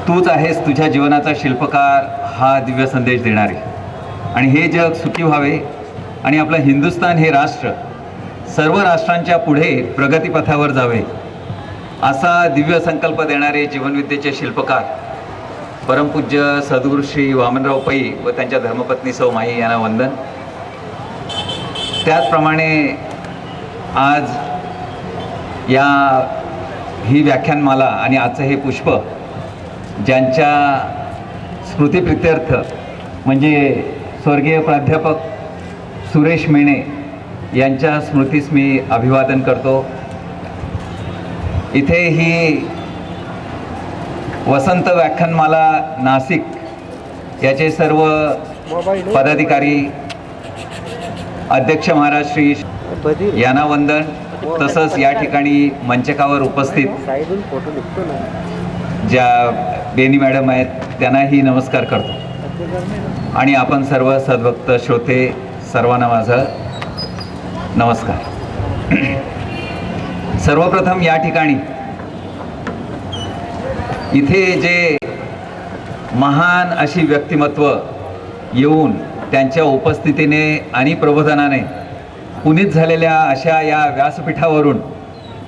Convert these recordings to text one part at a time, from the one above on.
तूच आहेस तुझ्या जीवनाचा शिल्पकार हा दिव्य संदेश देणारे, आणि हे जग सुखी व्हावे आणि आपलं हिंदुस्थान हे राष्ट्र सर्व राष्ट्रांच्या पुढे प्रगतीपथावर जावे असा दिव्य संकल्प देणारे जीवनविद्येचे शिल्पकार परमपूज्य सद्गुरू श्री वामनराव पै व त्यांच्या धर्मपत्नी सौ माई यांना वंदन। त्याचप्रमाणे आज ही व्याख्यानमाला आणि आजचं हे पुष्प ज्यांच्या स्मृतिप्रित्यर्थ म्हणजे स्वर्गीय प्राध्यापक सुरेश मेणे यांच्या स्मृतीस मी अभिवादन करतो। इथे ही वसंत व्याख्यानमाला नाशिक याचे सर्व पदाधिकारी, अध्यक्ष महाराज श्री यांना वंदन, तसंच या ठिकाणी मंचकावर उपस्थित ज्या बेनी मॅडम आहेत त्यांनाही नमस्कार करतो आणि आपण सर्व सद्भक्त श्रोते सर्वांना माझा नमस्कार। सर्वप्रथम या ठिकाणी इथे जे महान अशी व्यक्तिमत्व येऊन त्यांच्या उपस्थितीने आणि प्रबोधनाने पुनीत झालेल्या अशा या व्यासपीठावरून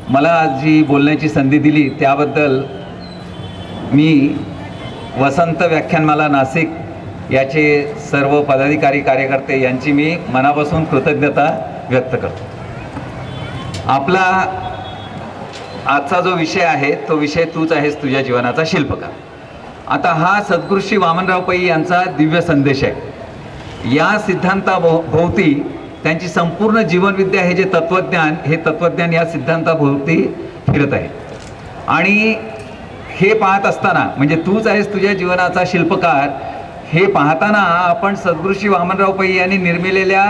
मला आज जी बोलण्याची संधी दिली त्याबद्दल मी वसंत व्याख्यानमाला नाशिक याचे सर्व पदाधिकारी कार्यकर्ते यांची मी मनापासून कृतज्ञता व्यक्त करतो। आपला आजचा जो विषय आहे तो विषय तूच आहेस तुझ्या जीवनाचा शिल्पकार। आता हा सद्गुरू श्री वामनराव पै यांचा दिव्य संदेश आहे। या सिद्धांताभोवती त्यांची संपूर्ण जीवनविद्या हे जे तत्वज्ञान या सिद्धांताभोवती फिरत आहे। आणि हे पाहत असताना म्हणजे तूच आहेस तुझ्या जीवनाचा शिल्पकार हे पाहताना आपण सद्गुरू श्री वामनराव पै यांनी निर्मिलेल्या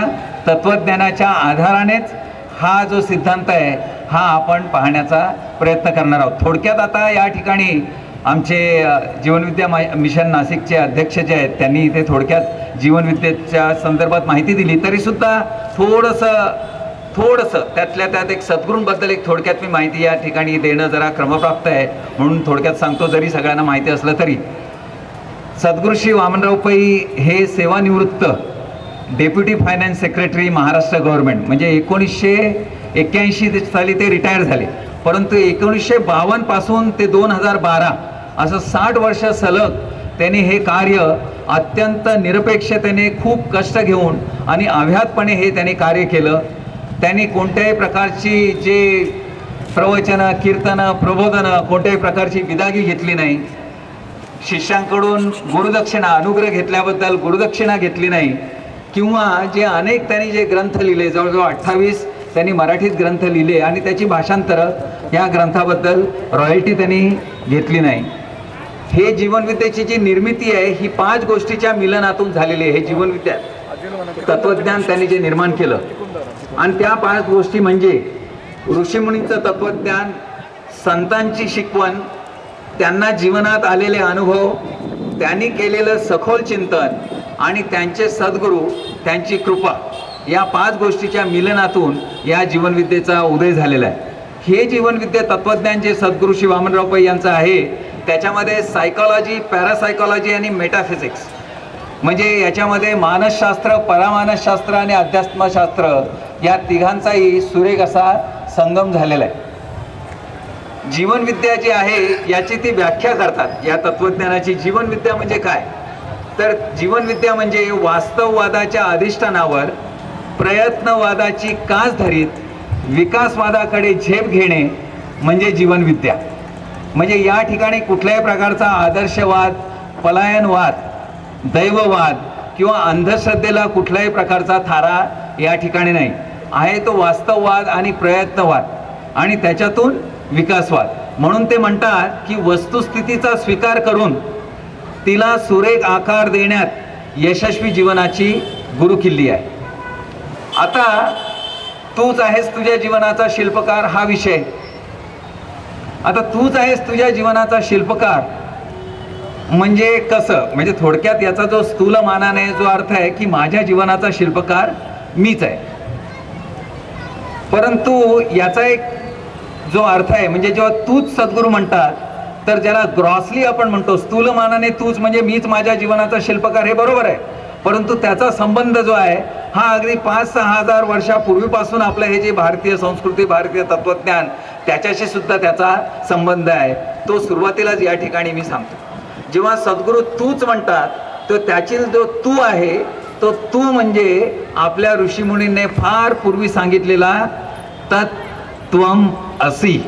तत्वज्ञानाच्या आधारानेच हा जो सिद्धांत आहे हा आपण पाहण्याचा प्रयत्न करणार आहोत। थोडक्यात आता या ठिकाणी आमचे जीवनविद्या मिशन नाशिकचे अध्यक्ष जे आहेत त्यांनी इथे थोडक्यात जीवनविद्येच्या संदर्भात माहिती दिली, तरीसुद्धा थोडंसं त्यातल्या त्यात एक सद्गुरूंबद्दल एक थोडक्यात मी माहिती या ठिकाणी देणं जरा क्रमप्राप्त आहे म्हणून थोडक्यात सांगतो, जरी सगळ्यांना माहिती असलं तरी। सद्गुरू श्री वामनराव पै हे सेवानिवृत्त deputy finance secretary Maharashtra government म्हणजे 1981 साली ते रिटायर झाले, परंतु 1952 पासून ते 2012 असं 60 वर्ष सलग त्यांनी हे कार्य अत्यंत निरपेक्षतेने खूप कष्ट घेऊन आणि अव्याहतपणे हे त्यांनी कार्य केलं। त्यांनी कोणत्याही प्रकारची जे प्रवचनं, कीर्तनं, प्रबोधनं कोणत्याही प्रकारची विदागी घेतली नाही। शिष्यांकडून गुरुदक्षिणा अनुग्रह घेतल्याबद्दल गुरुदक्षिणा घेतली नाही, किंवा जे अनेक त्यांनी जे ग्रंथ लिहिले, जवळजवळ 28 त्यांनी मराठीत ग्रंथ लिहिले आणि त्याची भाषांतरं या ग्रंथाबद्दल रॉयल्टी त्यांनी घेतली नाही। हे जीवनविद्येची जी निर्मिती आहे ही 5 गोष्टीच्या मिलनातून झालेली आहे। हे जीवनविद्या तत्वज्ञान त्यांनी जे निर्माण केलं आणि त्या 5 गोष्टी म्हणजे ऋषीमुनींचं तत्वज्ञान, संतांची शिकवण, त्यांना जीवनात आलेले अनुभव, त्यांनी केलेलं सखोल चिंतन आणि त्यांचे सद्गुरू, त्यांची कृपा, या 5 गोष्टीच्या मिलनातून या जीवनविद्येचा उदय झालेला आहे। हे जीवनविद्या तत्वज्ञान जे सद्गुरू श्री वामनराव पै यांचं आहे त्याच्यामध्ये सायकॉलॉजी, पॅरासायकॉलॉजी आणि मेटाफिजिक्स म्हणजे याच्यामध्ये मानसशास्त्र, परामानसशास्त्र आणि अध्यात्मशास्त्र या तिघांचाही सुरेख असा संगम झालेला आहे। जीवनविद्या जी आहे याची ती व्याख्या करतात या तत्वज्ञानाची। जीवनविद्या म्हणजे काय, तर जीवनविद्या म्हणजे वास्तववादाच्या अधिष्ठानावर प्रयत्नवादाची कास धरीत विकासवादाकडे झेप घेणे म्हणजे जीवनविद्या। म्हणजे या ठिकाणी कुठल्याही प्रकारचा आदर्शवाद, पलायनवाद, दैववाद किंवा अंधश्रद्धेला कुठल्याही प्रकारचा थारा या ठिकाणी नाही आहे। तो वास्तववाद आणि प्रयत्नवाद आणि त्याच्यातून विकासवाद। म्हणून ते म्हणतात की वस्तुस्थितीचा स्वीकार करून तिला सुरेख आकार देण्यात यशस्वी जीवनाची गुरुकिल्ली आहे। आता तूच आहेस तुझ्या जीवनाचा शिल्पकार हा विषय। आता तूच आहेस तुझ्या जीवनाचा शिल्पकार म्हणजे कसं, म्हणजे थोडक्यात याचा जो स्थूल मानाने जो अर्थ आहे की माझ्या जीवनाचा शिल्पकार मीच आहे, परंतु याचा एक जो अर्थ आहे म्हणजे जेव्हा तूच सद्गुरू म्हणतात तर ज्याला ग्रॉसली आपण म्हणतो, स्थूलमानाने तूच म्हणजे मीच माझ्या जीवनाचा शिल्पकार, हे बरोबर आहे. परंतु त्याचा संबंध जो आहे हा अगदी 5-6 हजार वर्षापूर्वीपासून आपलं हे जे भारतीय संस्कृती, भारतीय तत्वज्ञान, त्याच्याशी सुद्धा त्याचा संबंध आहे. तो सुरुवातीलाच या ठिकाणी मी सांगतो. जेव्हा सद्गुरू तूच म्हणतात, तो त्याची जो तू आहे तो तू म्हणजे आपल्या ऋषीमुनींनी फार पूर्वी सांगितलेला तत्त्वम असी.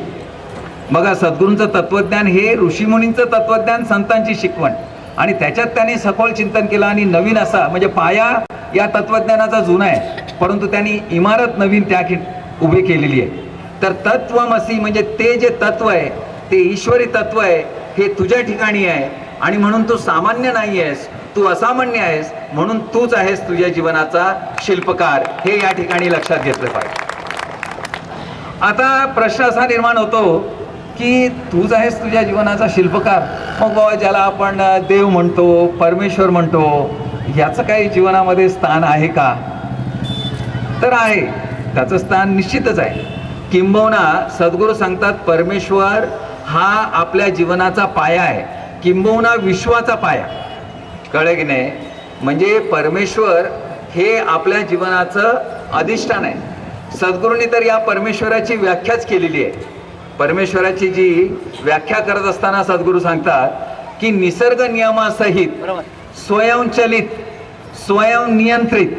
बघा, सद्गुरूंचं तत्वज्ञान हे ऋषीमुनींचं तत्वज्ञान, संतांची शिकवण, आणि त्याच्यात त्यांनी सखोल चिंतन केलं आणि नवीन असा म्हणजे पाया या तत्वज्ञानाचा जुना आहे, परंतु त्यांनी इमारत नवीन त्या उभी केलेली आहे. तर तत्त्वमसी म्हणजे ते जे तत्व आहे ते ईश्वरी तत्व आहे, हे तुझ्या ठिकाणी आहे. आणि म्हणून तू सामान्य नाही आहेस, तू असामान्य आहेस, म्हणून तूच आहेस तुझ्या जीवनाचा शिल्पकार, हे या ठिकाणी लक्षात घेतलं पाहिजे. आता प्रश्न असा निर्माण होतो की तूच आहेस तुझ्या जीवनाचा शिल्पकार, मग बाबा ज्याला आपण देव म्हणतो, परमेश्वर म्हणतो, याचं काही जीवनामध्ये स्थान आहे का? तर आहे, त्याचं स्थान निश्चितच आहे. किंबहुना सद्गुरू सांगतात परमेश्वर हा आपल्या जीवनाचा पाया आहे, किंबहुना विश्वाचा पाया. कळलं की नाही? म्हणजे परमेश्वर हे आपल्या जीवनाचं अधिष्ठान आहे. सद्गुरूंनी तर या परमेश्वराची व्याख्याच केलेली आहे. परमेश्वराची जी व्याख्या करत असताना सद्गुरू सांगतात की निसर्ग नियमासहित स्वयंचलित, स्वयंनियंत्रित,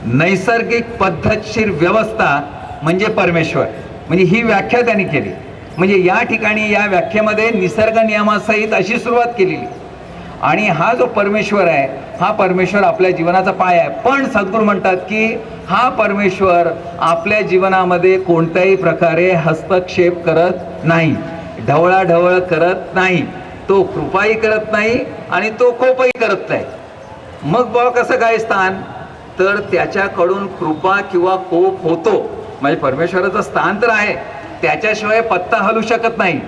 नैसर्गिक पद्धतशीर व्यवस्था म्हणजे परमेश्वर. म्हणजे ही व्याख्या त्यांनी केली. म्हणजे या ठिकाणी या व्याख्येमध्ये निसर्ग नियमासहित अशी सुरुवात केलेली. आणि हा जो परमेश्वर आहे हा परमेश्वर आपल्या जीवनाचा पाय आहे. पण सद्गुरू म्हणतात की हा परमेश्वर आपल्या जीवनामध्ये कोणत्याही प्रकारे हस्तक्षेप करत नाही, ढवळाढवळ करत नाही, तो कृपाही करत नाही आणि तो कोपही करत नाही. मग बा कसं काय स्थान? तर त्याच्याकडून कृपा किंवा कोप होतो. म्हणजे परमेश्वराचं स्थान तर आहे, त्याच्याशिवाय पत्ता हलू शकत नाही.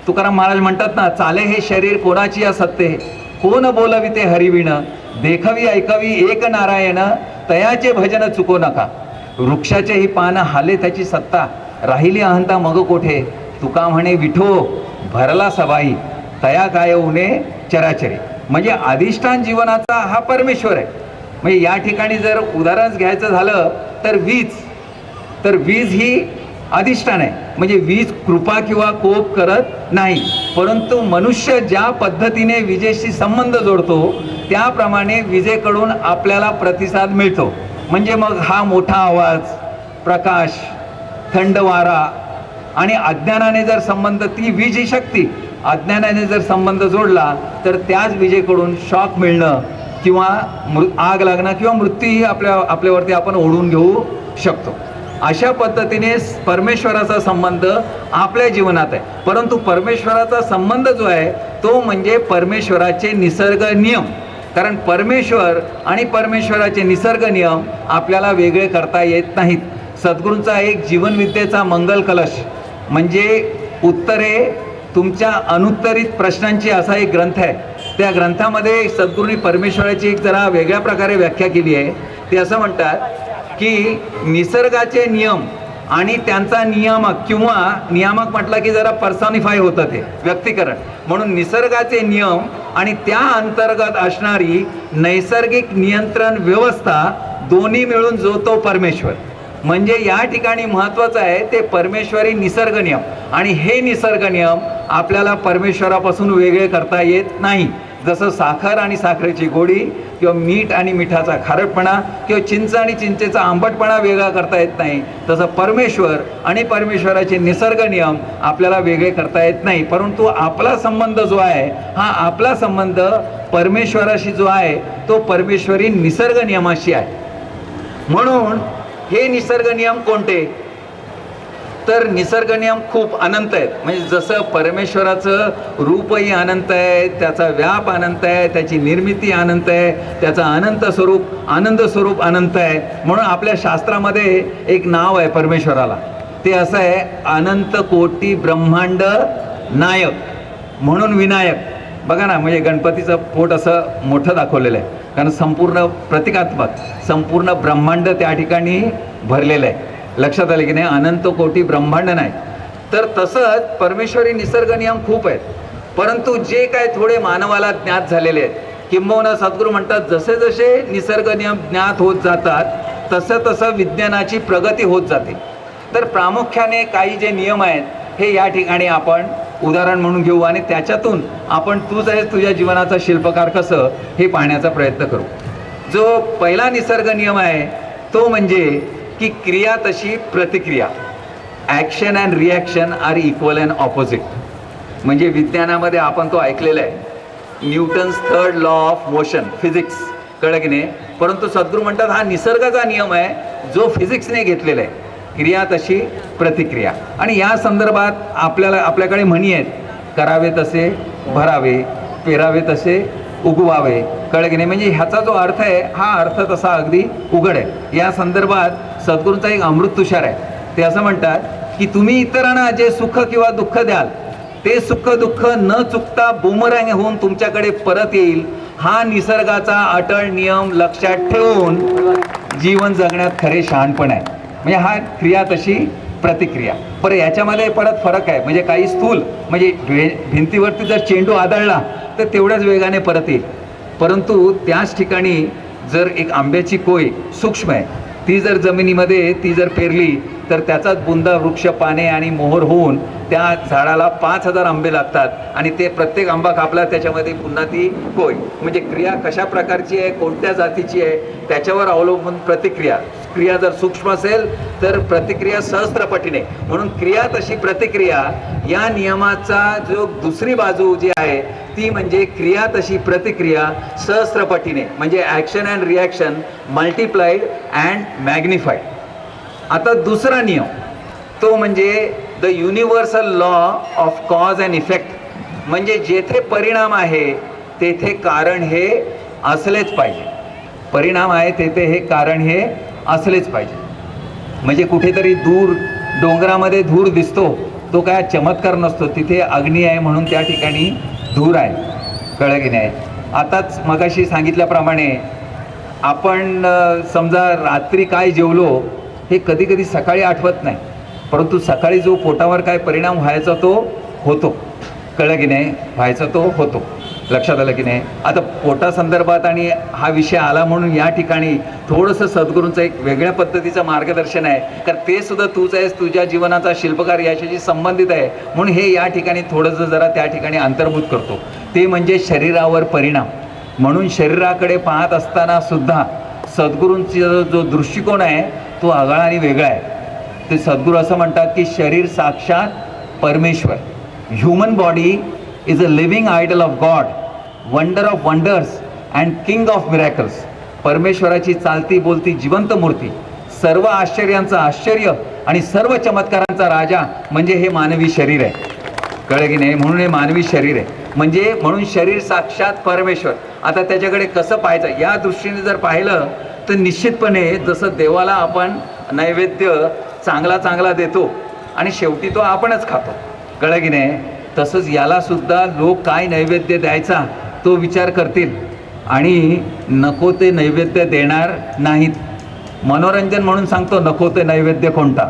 तुकाराम महाराज म्हणतात ना, चाले हे शरीर कोणाची या सत्ते, कोण बोलविते हरिविण, देखवी ऐकवी एक नारायण, तयाचे भजन चुको नका. वृक्षाचे ही पानं हाले त्याची सत्ता, राहिली अहंता मग कोठे, तुका म्हणे विठो भरला सबाई, तया काय उणे चराचरी. म्हणजे अधिष्ठान जीवनाचा हा परमेश्वर आहे. म्हणजे या ठिकाणी जर उदाहरण घ्यायचं झालं तर वीज ही अधिष्ठान आहे. म्हणजे वीज कृपा किंवा कोप करत नाही, परंतु मनुष्य ज्या पद्धतीने विजेशी संबंध जोडतो त्याप्रमाणे विजेकडून आपल्याला प्रतिसाद मिळतो. म्हणजे मग हा मोठा आवाज, प्रकाश, थंड वारा आणि अज्ञानाने जर संबंध, ती वीज ही शक्ती, अज्ञानाने जर संबंध जोडला तर त्याच विजेकडून शॉक मिळणं किंवा आग लागणं किंवा मृत्यूही आपल्यावरती आपण ओढून घेऊ शकतो. अशा पद्धतीने परमेश्वराचा संबंध आपल्या जीवनात आहे. परंतु परमेश्वराचा संबंध जो आहे तो म्हणजे परमेश्वराचे निसर्ग नियम. कारण परमेश्वर आणि परमेश्वराचे निसर्ग नियम आपल्याला वेगळे करता येत नाहीत. सद्गुरूंचा एक जीवनविद्येचा मंगल कलश म्हणजे उत्तरे तुमच्या अनुत्तरित प्रश्नांची असा एक ग्रंथ आहे. त्या ग्रंथामध्ये सद्गुरूंनी परमेश्वराची एक जरा वेगळ्या प्रकारे व्याख्या केली आहे. ते असं म्हणतात की निसर्गाचे नियम आणि त्यांचा नियामक, किंवा नियामक म्हटलं की जरा पर्सॉनिफाय होतं ते व्यक्तीकरण, म्हणून निसर्गाचे नियम आणि त्या अंतर्गत असणारी नैसर्गिक नियंत्रण व्यवस्था दोन्ही मिळून जो तो परमेश्वर. म्हणजे या ठिकाणी महत्त्वाचं आहे ते परमेश्वरी निसर्ग नियम. आणि हे निसर्ग नियम आपल्याला परमेश्वरापासून वेगळे करता येत नाही. जसं साखर आणि साखरेची गोडी किंवा मीठ आणि मिठाचा खारटपणा किंवा चिंच आणि चिंचेचा आंबटपणा वेगळा करता येत नाही, तसं परमेश्वर आणि परमेश्वराचे निसर्ग नियम आपल्याला वेगळे करता येत नाही. परंतु आपला संबंध जो आहे हा आपला संबंध परमेश्वराशी जो आहे तो परमेश्वरी निसर्ग नियमाशी आहे. म्हणून हे निसर्ग नियम कोणते? तर निसर्ग नियम खूप अनंत आहेत. म्हणजे जसं परमेश्वराचं रूपही अनंत आहे, त्याचा व्याप अनंत आहे, त्याची निर्मिती अनंत आहे, त्याचं अनंत स्वरूप, आनंद स्वरूप अनंत आहे. म्हणून आपल्या शास्त्रामध्ये एक नाव आहे परमेश्वराला, ते असं आहे अनंत कोटी ब्रह्मांड नायक, म्हणून विनायक. बघा ना, म्हणजे गणपतीचं पोट असं मोठं दाखवलेलं आहे, कारण संपूर्ण प्रतिकात्मक संपूर्ण ब्रह्मांड त्या ठिकाणी भरलेलं आहे. लक्षात आले की नाही? अनंत कोटी ब्रह्मांड नाही. तर तसंच परमेश्वरी निसर्ग नियम खूप आहेत. परंतु जे काय थोडे मानवाला ज्ञात झालेले आहेत, किंबहुना सद्गुरू म्हणतात जसे जसे निसर्ग नियम ज्ञात होत जातात तसं तसं विज्ञानाची प्रगती होत जाते. तर प्रामुख्याने काही जे नियम आहेत हे या ठिकाणी आपण उदाहरण म्हणून घेऊ आणि त्याच्यातून आपण तूच आहेस तुझ्या जीवनाचा शिल्पकार कसं हे पाहण्याचा प्रयत्न करू. जो पहिला निसर्ग नियम आहे तो म्हणजे की क्रिया तशी प्रतिक्रिया, action and reaction are equal and opposite. म्हणजे विज्ञानामध्ये आपण तो ऐकलेला आहे, Newton's third law of motion, physics, कळलं की नाही. परंतु सद्गुरू म्हणतात हा निसर्गाचा नियम आहे जो फिजिक्सने घेतलेला आहे, क्रिया तशी प्रतिक्रिया. आणि या संदर्भात आपल्याकडे म्हणी आहेत, करावे तसे भरावे, पेरावे तसे उगवावे, कळलं की नाही. म्हणजे ह्याचा जो अर्थ आहे हा अर्थ तसा अगदी उघड आहे. या संदर्भात सद्गुरूंचा एक अमृत तुषार आहे. ते असं म्हणतात की तुम्ही इतरांना जे सुख किंवा दुःख द्याल ते सुख दुःख न चुकता बुमरँग होऊन तुमच्याकडे परत येईल. हा निसर्गाचा अटळ नियम लक्षात ठेवून जीवन जगण्यात खरे शहाणपण आहे. म्हणजे हा क्रिया तशी प्रतिक्रिया. बरं याच्यामध्ये परत फरक आहे. म्हणजे काही स्थूल म्हणजे भिंतीवरती जर चेंडू आदळला तर तेवढ्याच वेगाने परत येईल. परंतु त्याच ठिकाणी जर एक आंब्याची कोय सूक्ष्म आहे, ती जर जमिनीमध्ये ती जर पेरली तर त्याचाच बुंदा वृक्ष पाने आणि मोहर होऊन त्या झाडाला 5,000 आंबे लागतात आणि ते प्रत्येक आंबा कापला त्याच्यामध्ये पुन्हा ती कोय. म्हणजे क्रिया कशा प्रकारची आहे, कोणत्या जातीची आहे त्याच्यावर अवलंबून प्रतिक्रिया. क्रिया जर सूक्ष्म असेल तर प्रतिक्रिया सहस्त्रपटीने. म्हणून क्रिया तशी प्रतिक्रिया या नियमाचा जो दुसरी बाजू जी आहे ती म्हणजे क्रिया तशी प्रतिक्रिया सहस्त्रपटीने, म्हणजे action and reaction multiplied and magnified. आता दुसरा नियम तो म्हणजे the universal law of cause and effect. म्हणजे जेथे परिणाम आहे तेथे कारण हे असलेच पाहिजे. परिणाम आहे तेथे हे कारण हे असलेच पाहिजे. म्हणजे कुठेतरी दूर डोंगरामध्ये धूर दिसतो, तो काय चमत्कार नसतो, तिथे अग्नी आहे म्हणून त्या ठिकाणी धूर आहे, कळलं की नाही. आताच मगाशी सांगितल्याप्रमाणे आपण समजा रात्री काय जेवलो हे कधी कधी सकाळी आठवत नाही, परंतु सकाळी जो पोटावर काय परिणाम व्हायचा तो होतो, कळलं की नाही, व्हायचा तो होतो. लक्षात आलं की नाही. आता पोटासंदर्भात आणि हा विषय आला म्हणून या ठिकाणी थोडंसं सद्गुरूंचं एक वेगळ्या पद्धतीचं मार्गदर्शन आहे, कारण ते सुद्धा तूच आहेस तुझ्या जीवनाचा शिल्पकार याच्याशी संबंधित आहे. म्हणून हे या ठिकाणी थोडंसं जरा त्या ठिकाणी अंतर्भूत करतो. ते म्हणजे शरीरावर परिणाम. म्हणून शरीराकडे पाहत असताना सुद्धा सद्गुरूंचा जो दृष्टिकोन आहे तो आगळा आणि वेगळा आहे. ते सद्गुरू असं म्हणतात की शरीर साक्षात परमेश्वर. Human body is a living idol of God, wonder of wonders and king of miracles. परमेश्वराची चालती बोलती जिवंत मूर्ती, सर्व आश्चर्यांचा आश्चर्य आणि सर्व चमत्कारांचा राजा म्हणजे हे मानवी शरीर आहे, कळलं की नाही. म्हणून हे मानवी शरीर आहे. म्हणजे म्हणून शरीर साक्षात परमेश्वर. आता त्याच्याकडे कसं पाहायचं या दृष्टीने जर पाहिलं तर निश्चितपणे जसं देवाला आपण नैवेद्य चांगला चांगला देतो आणि शेवटी तो आपणच खातो, कळलं की नाही, तसंच याला सुद्धा लोक काय नैवेद्य द्यायचा तो विचार करतील आणि नको ते नैवेद्य देणार नाहीत. मनोरंजन म्हणून सांगतो नको ते नैवेद्य कोणता.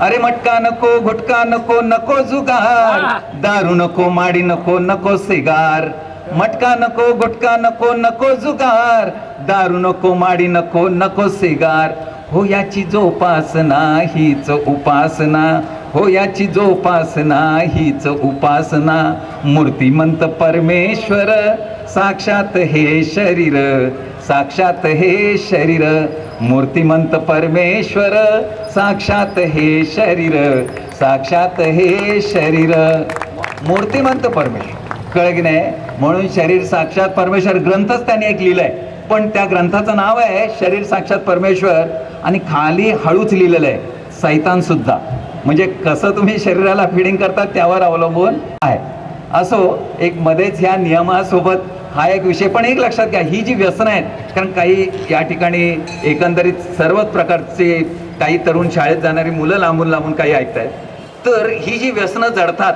अरे मटका नको, गुटखा नको, नको जुगार, दारू नको, माडी नको, नको सिगार. मटका नको, गुटखा नको, नको जुगार, दारू नको, माडी नको, नको सिगार. हो याची जोपासना हीच उपासना, हो याची जोपासना हीच उपासना. मूर्तिमंत परमेश्वर साक्षात हे शरीर, साक्षात हे शरीर. मूर्तिमंत परमेश्वर साक्षात हे शरीर, साक्षात हे शरीर. मूर्तिमंत परमेश्वर, कळलं की नाही. म्हणून शरीर साक्षात परमेश्वर ग्रंथच त्याने एक लिहिलाय, पण त्या ग्रंथाचं नाव आहे शरीर साक्षात परमेश्वर आणि खाली हळूच लिहिलेलं आहे सैतान सुद्धा. म्हणजे कसं तुम्ही शरीराला फिडिंग करतात त्यावर अवलंबून आहे. असो, एक मध्येच ह्या नियमासोबत हा एक विषय. पण एक लक्षात घ्या, ही जी व्यसनं आहेत, कारण काही या ठिकाणी एकंदरीत सर्वच प्रकारचे काही तरुण शाळेत जाणारी मुलं लांबून लांबून काही ऐकतायत. तर ही जी व्यसनं जडतात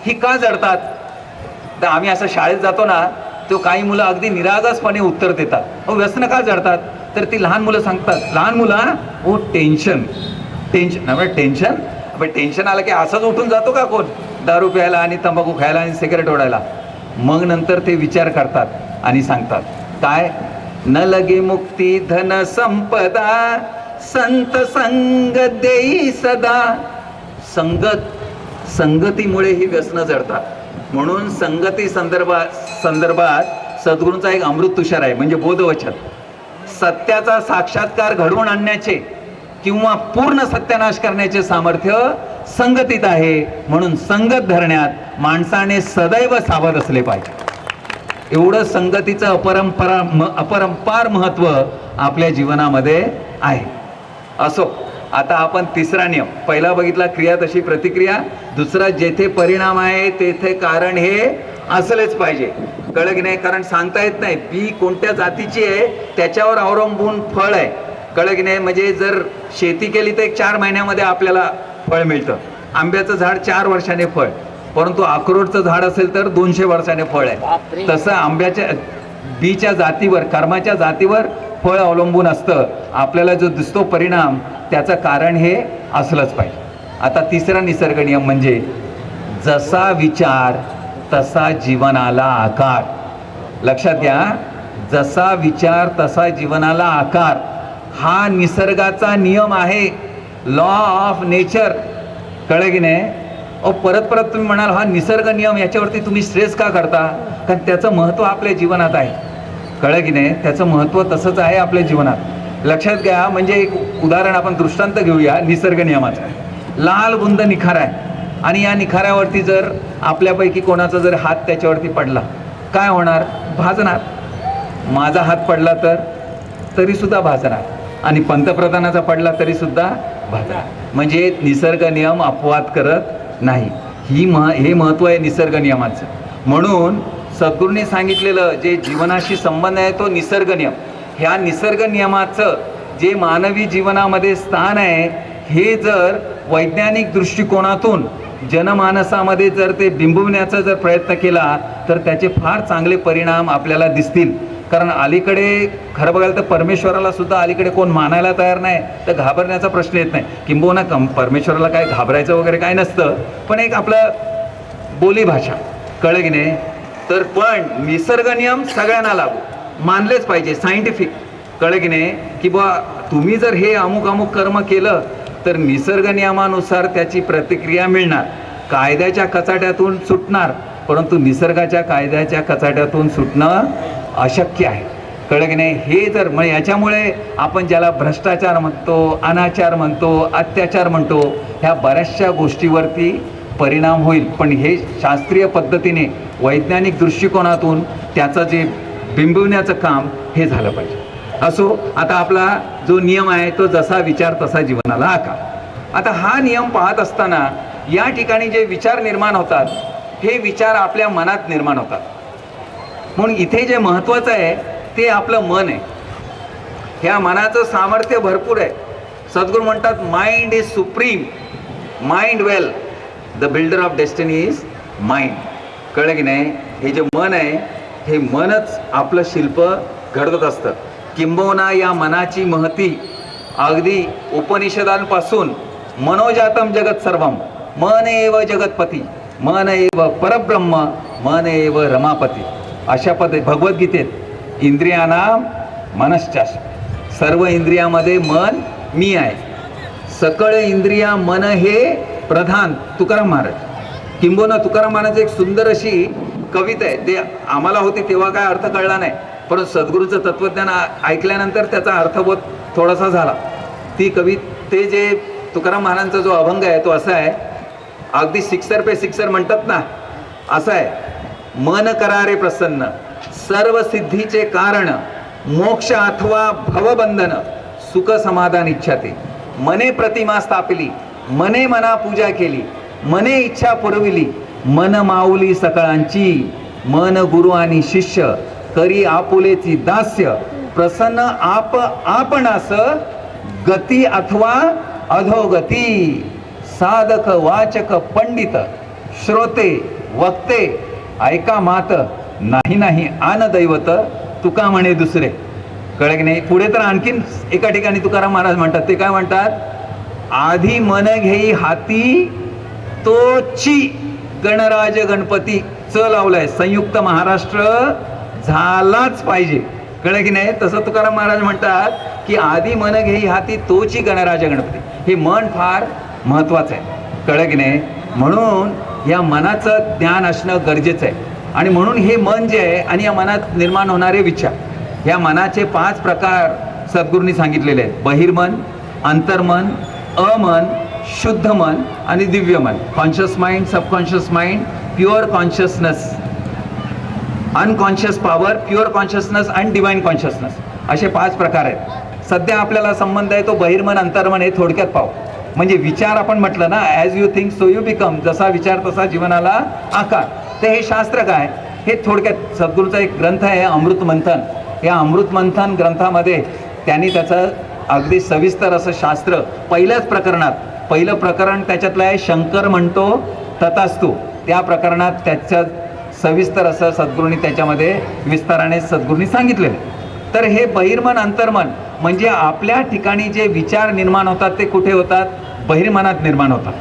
ही का जडतात. तर आम्ही असं शाळेत जातो ना, तो काही मुलं अगदी निरागसपणे उत्तर देतात, अहो व्यसनं का जडतात. तर ती लहान मुलं सांगतात, लहान मुलं हो टेन्शन टेन्शन. टेन्शन टेन्शन आलं की असंच उठून जातो का कोण. दारू प्यायला आणि तंबाखू खायला आणि सिगरेट ओढायला. मग नंतर ते विचार करतात आणि सांगतात काय, न लगे मुक्ती धन संपदा, संत संग देई सदा. संगतीमुळे ही व्यसनं जडतात. म्हणून संगती संदर्भात सद्गुरूंचा एक अमृत तुषार आहे, म्हणजे बोधवचन. सत्याचा साक्षात्कार घडवून आणण्याचे किंवा पूर्ण सत्यानाश करण्याचे सामर्थ्य संगतीत आहे. म्हणून संगत धरण्यात माणसाने सदैव सावध असले पाहिजे. एवढं संगतीचं अपरंपार महत्व आपल्या जीवनामध्ये आहे. असो, आता आपण तिसरा नियम, पहिला बघितला क्रिया तशी प्रतिक्रिया, दुसरा जेथे परिणाम आहे तेथे कारण हे असलेच पाहिजे. कळलं की नाही? कारण सांगता येत नाही बी कोणत्या जातीची आहे त्याच्यावर अवलंबून फळ आहे. कळलं की नाही? म्हणजे जर शेती केली तर 4 महिन्यामध्ये आपल्याला फळ मिळतं. आंब्याचं झाड 4 वर्षाने फळ, परंतु अक्रोडचं झाड असेल तर 200 वर्षाने फळ आहे. तसं आंब्याच्या बीच्या जातीवर, कर्माच्या जातीवर फळ अवलंबून असतं. आपल्याला जो दिसतो परिणाम त्याचं कारण हे असलंच पाहिजे. आता तिसरा निसर्ग नियम म्हणजे जसा विचार तसा जीवनाला आकार. लक्षात घ्या, जसा विचार तसा जीवनाला आकार हा निसर्गाचा नियम आहे, लॉ ऑफ नेचर. कळलं की नाही? परत तुम्ही म्हणाल हा निसर्ग नियम याच्यावरती तुम्ही स्ट्रेस का करता? कारण त्याचं महत्त्व आपल्या जीवनात आहे. कळलं की नाही? त्याचं महत्त्व तसंच आहे आपल्या जीवनात. लक्षात घ्या, म्हणजे एक उदाहरण आपण दृष्टांत घेऊया निसर्ग नियमाचं. लाल बुंद निखार आहे आणि या निखाऱ्यावरती जर आपल्यापैकी कोणाचा जर हात त्याच्यावरती पडला, काय होणार? भाजणार. माझा हात पडला तर तरीसुद्धा भाजणार आणि पंतप्रधानाचा पडला तरीसुद्धा भाजणार. म्हणजे निसर्ग नियम अपवाद करत नाही. हे महत्त्व आहे निसर्ग नियमाचं. म्हणून सद्गुरूंनी सांगितलेलं जे जीवनाशी संबंध आहे तो निसर्ग नियम. ह्या निसर्ग नियमाचं जे मानवी जीवनामध्ये स्थान आहे हे जर वैज्ञानिक दृष्टिकोनातून जनमानसामध्ये जर ते बिंबवण्याचा जर प्रयत्न केला तर त्याचे फार चांगले परिणाम आपल्याला दिसतील. कारण अलीकडे खरं बघायला तर परमेश्वराला सुद्धा अलीकडे कोण मानायला तयार नाही, तर घाबरण्याचा प्रश्न येत नाही. किंबहुना परमेश्वराला काय घाबरायचं वगैरे काय नसतं, पण एक आपलं बोलीभाषा. कळलं की नाही? तर पण निसर्ग नियम सगळ्यांना लागू मानलेच पाहिजे, सायंटिफिक. कळलं की नाही? की बा तुम्ही जर हे अमुक कर्म केलं तर निसर्ग नियमानुसार त्याची प्रतिक्रिया मिळणार. कायद्याच्या कचाट्यातून सुटणार, परंतु निसर्गाच्या कायद्याच्या कचाट्यातून सुटणं अशक्य आहे. कळलं की नाही? हे जर म्हणजे याच्यामुळे आपण ज्याला भ्रष्टाचार म्हणतो, अनाचार म्हणतो, अत्याचार म्हणतो, ह्या बऱ्याचशा गोष्टीवरती परिणाम होईल. पण हे शास्त्रीय पद्धतीने वैज्ञानिक दृष्टिकोनातून त्याचं जे बिंबवण्याचं काम हे झालं पाहिजे. असो, आता आपला जो नियम आहे तो जसा विचार तसा जीवनाला आकार. आता हा नियम पाहत असताना या ठिकाणी जे विचार निर्माण होतात हे विचार आपल्या मनात निर्माण होतात. म्हणून इथे जे महत्त्वाचं आहे ते आपलं मन आहे. ह्या मनाचं सामर्थ्य भरपूर आहे. सद्गुरू म्हणतात mind is supreme, mind well, the builder of destiny is mind. कळलं की नाही? हे जे मन आहे हे मनच आपलं शिल्प घडवत असतं. किंबहुना या मनाची महती अगदी उपनिषदांपासून मनोजातम जगत सर्वम, मन एव जगतपती, मन एव परब्रह्म, मन एव रमापती, अशा पद्धती भगवद्गीतेत इंद्रियानाम मनश्चाश, सर्व इंद्रियामध्ये मन मी आहे. सकळ इंद्रिया मन हे प्रधान. तुकाराम महाराज. किंबहुना तुकाराम महाराज एक सुंदर अशी कविता आहे. ते आम्हाला होती तेव्हा काय अर्थ कळला नाही, परंतु सद्गुरूचं तत्वज्ञान ऐकल्यानंतर त्याचा अर्थबोध थोडासा झाला. ती ते जे तुकाराम महाराजांचा जो अभंग आहे तो असा आहे, अगदी सिक्सर पे सिक्सर म्हणतात ना, असं आहे. मन करारे प्रसन्न, सर्व सिद्धीचे कारण, मोक्ष अथवा भवबंधन, सुख समाधान इच्छाते. मने प्रतिमा स्थापिली, मने मना पूजा केली, मने इच्छा पुरविली, मन माऊली सकळांची, मन गुरु आणि शिष्य करी आपुलेची दास्य, प्रसन्न आपणास गती अथवा अधोगती, साधक वाचक पंडित श्रोते वक्ते ऐका मात, नाही आन दैवत तुका म्हणे दुसरे. कळलं की नाही? पुढे तर आणखीन एका ठिकाणी तुकाराम महाराज म्हणतात, ते काय म्हणतात? आधी मन घेई हाती तोची गणराज गणपती च लावलंय, संयुक्त महाराष्ट्र झालाच पाहिजे. कळलं की नाही? तसं तुकाराम महाराज म्हणतात की आधी मन घेई हाती तोची गणराज गणपती. हे मन फार महत्वाचं आहे. कळलं की नाही? म्हणून या मनाचं ज्ञान असणं गरजेचं आहे. आणि म्हणून हे मन जे आहे आणि या मनात निर्माण होणारे विचार, या मनाचे 5 प्रकार सद्गुरूंनी सांगितलेले आहेत. बहिर्मन, अंतर्मन, अमन, शुद्ध मन आणि दिव्य मन. Conscious mind, subconscious mind, pure consciousness, unconscious power, pure consciousness and divine consciousness, असे 5 प्रकार आहेत. सध्या आपल्याला संबंध आहे तो बहिर्मन अंतर्मन, हे थोडक्यात पाहू. म्हणजे विचार आपण म्हटलं ना, as you think so you become, जसा विचार तसा जीवनाला आकार. तर हे शास्त्र काय, हे थोडक्यात सद्गुरूचा एक ग्रंथ आहे अमृत मंथन. या अमृत मंथन ग्रंथामध्ये त्यांनी त्याचं अगदी सविस्तर असं शास्त्र पहिल्याच प्रकरणात, पहिलं प्रकरण त्याच्यातलं आहे शंकर म्हणतो तथास्तु, त्या प्रकरणात त्याचं सविस्तर असं सद्गुरूंनी त्याच्यामध्ये विस्ताराने सद्गुरूंनी सांगितलेलं. तर हे बहिर्मन अंतर्मन म्हणजे आपल्या ठिकाणी जे विचार निर्माण होतात ते कुठे होतात? बहिर्मनात निर्माण होतात.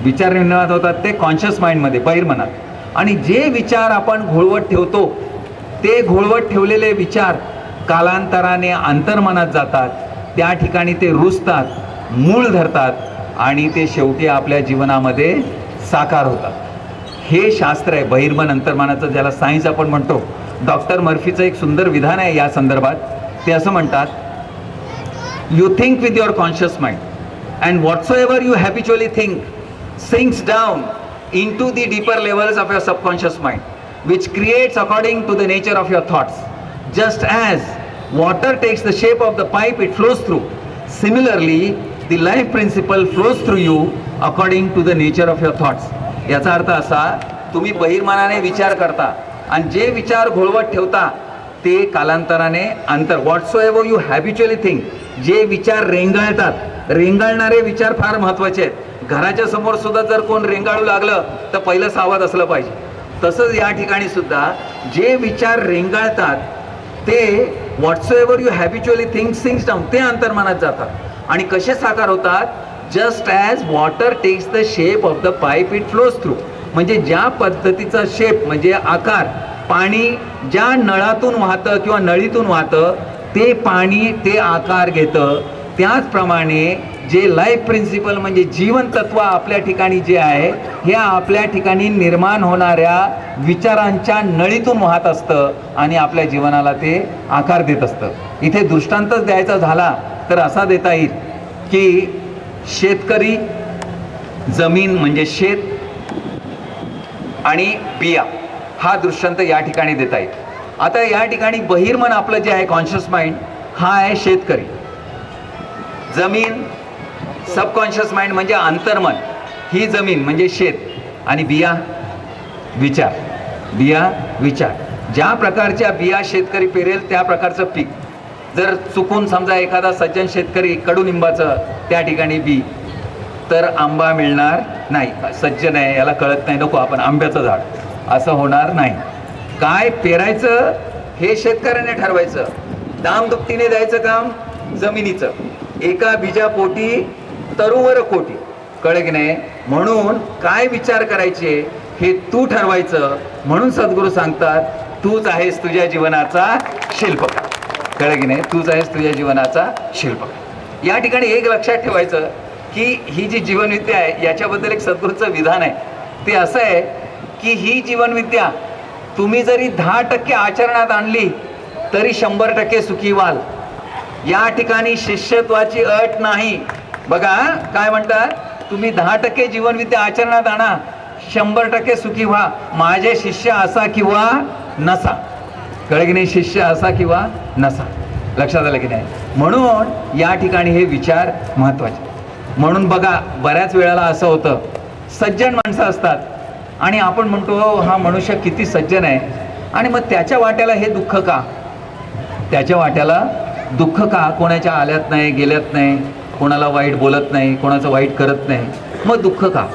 विचार निर्माण होतात ते कॉन्शियस माइंडमध्ये, बहिर्मनात. आणि जे विचार आपण घोळवत ठेवतो ते घोळवत ठेवलेले विचार कालांतराने अंतर्मनात जातात. त्या ठिकाणी ते रुजतात, मूळ धरतात आणि ते शेवटी आपल्या जीवनामध्ये साकार होतात. हे शास्त्र आहे बहिर्मन अंतर्मनाचं, ज्याला सायन्स आपण म्हणतो. डॉक्टर मर्फीचं एक सुंदर विधान आहे या संदर्भात. ते असं म्हणतात, you think with your conscious mind and whatsoever you habitually think sinks down into the deeper levels of your subconscious mind, which creates according to the nature of your thoughts. Just as water takes the shape of the pipe it flows through, similarly the life principle flows through you according to the nature of your thoughts. याचा अर्थ असा, तुम्ही बहिर्मनाने विचार करता आणि जे विचार घोळवत ठेवता ते कालांतराने व्हॉट्सो एव्हर यू हॅबिच्युअली थिंक, जे विचार रेंगाळतात, रेंगाळणारे विचार फार महत्त्वाचे आहेत. घराच्या समोर सुद्धा जर कोण रेंगाळू लागलं तर पहिलं सावध असलं पाहिजे. तसंच या ठिकाणी सुद्धा जे विचार रेंगाळतात ते whatsoever you habitually think sinks down, ते अंतर्मनात जातात. आणि कसे साकार होतात? Just as water takes the shape of the pipe it flows through. म्हणजे ज्या पद्धतीचा शेप म्हणजे आकार, पाणी ज्या नळातून वाहतं किंवा नळीतून वाहतं ते पाणी ते आकार घेतं, त्याचप्रमाणे जे लाईफ प्रिन्सिपल म्हणजे जीवन तत्व आपल्या ठिकाणी जे आहे, हे आपल्या ठिकाणी निर्माण होणाऱ्या विचारांच्या नळीतून वाहत असतं आणि आपल्या जीवनाला ते आकार देत असतं. इथे दृष्टांतच द्यायचा झाला तर असा देता येईल की शेतकरी, जमीन म्हणजे शेत आणि बिया, हा दृष्टांत या ठिकाणी देता येईल. आता या ठिकाणी बहिर्मन आपलं जे आहे कॉन्शियस माइंड, हा आहे शेतकरी. जमीन सबकॉन्शियस माइंड म्हणजे अंतर्मन, ही जमीन म्हणजे शेत. आणि बिया विचार, बिया विचार. ज्या प्रकारच्या बिया शेतकरी पेरेल त्या प्रकारचं पीक. जर चुकून समजा एखादा सज्जन शेतकरी कडुनिंबाचं त्या ठिकाणी बी, तर आंबा मिळणार नाही. सज्जन आहे याला कळत नाही, नको आपण आंब्याचं झाड, असं होणार नाही. काय पेरायचं हे शेतकऱ्याने ठरवायचं. दामदुपटीने द्यायचं काम जमिनीचं. एका बीजापोटी तरुवर कोटी. कळलं की नाही? म्हणून काय विचार करायचे हे तू ठरवायचं. म्हणून सद्गुरू सांगतात, तूच आहेस तुझ्या जीवनाचा शिल्पकार. कळलं की नाही? तूच आहेस तुझ्या जीवनाचा शिल्पकार. या ठिकाणी एक लक्षात ठेवायचं की ही जी जीवनविद्या आहे याच्याबद्दल एक सद्गुरूचं विधान आहे. ते असं आहे की ही जीवनविद्या तुम्ही जरी 10% आचरणात आणली तरी 100% सुखी व्हाल. या ठिकाणी शिष्यत्वाची अट नाही. बघा काय म्हणतात, तुम्ही 10% जीवनविद्या आचरणात आणा, 100% सुखी व्हा. माझे शिष्य असा किंवा नसा. कळलं की नाही? शिष्य असा किंवा नसा. लक्षात आलं की नाही? म्हणून या ठिकाणी हे विचार महत्त्वाचे. म्हणून बघा बऱ्याच वेळेला असं होतं, सज्जन माणसं असतात आणि आपण म्हणतो हा मनुष्य किती सज्जन आहे, आणि मग त्याच्या वाट्याला हे दुःख का? त्याच्या वाट्याला दुःख का? कोणाच्या आल्यात नाही, गेल्यात नाही, कोणाला वाईट बोलत नाही, कोणाचं वाईट करत नाही, मग दुःख का?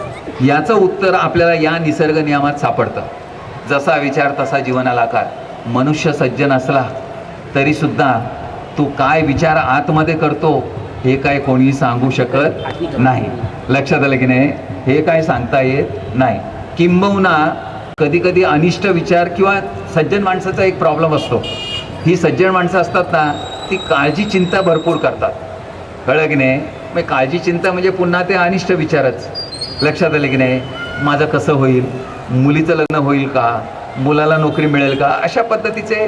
याचं उत्तर आपल्याला या निसर्ग नियमात सापडतं. जसा विचार तसा जीवनाला आकार. मनुष्य सज्जन असला तरीसुद्धा तू काय विचार आतमध्ये करतो हे काय कोणी सांगू शकत नाही. लक्षात आलं की नाही? हे काय सांगता येत नाही. किंबहुना कधी कधी अनिष्ट विचार किंवा सज्जन माणसाचा एक प्रॉब्लेम असतो. ही सज्जन माणसं असतात ना, ती काळजी चिंता भरपूर करतात. कळलं की नाही? मग काळजी चिंता म्हणजे पुन्हा ते अनिष्ट विचारच. लक्षात आलं की नाही? माझं कसं होईल, मुलीचं लग्न होईल का, मुलाला नोकरी मिळेल का, अशा पद्धतीचे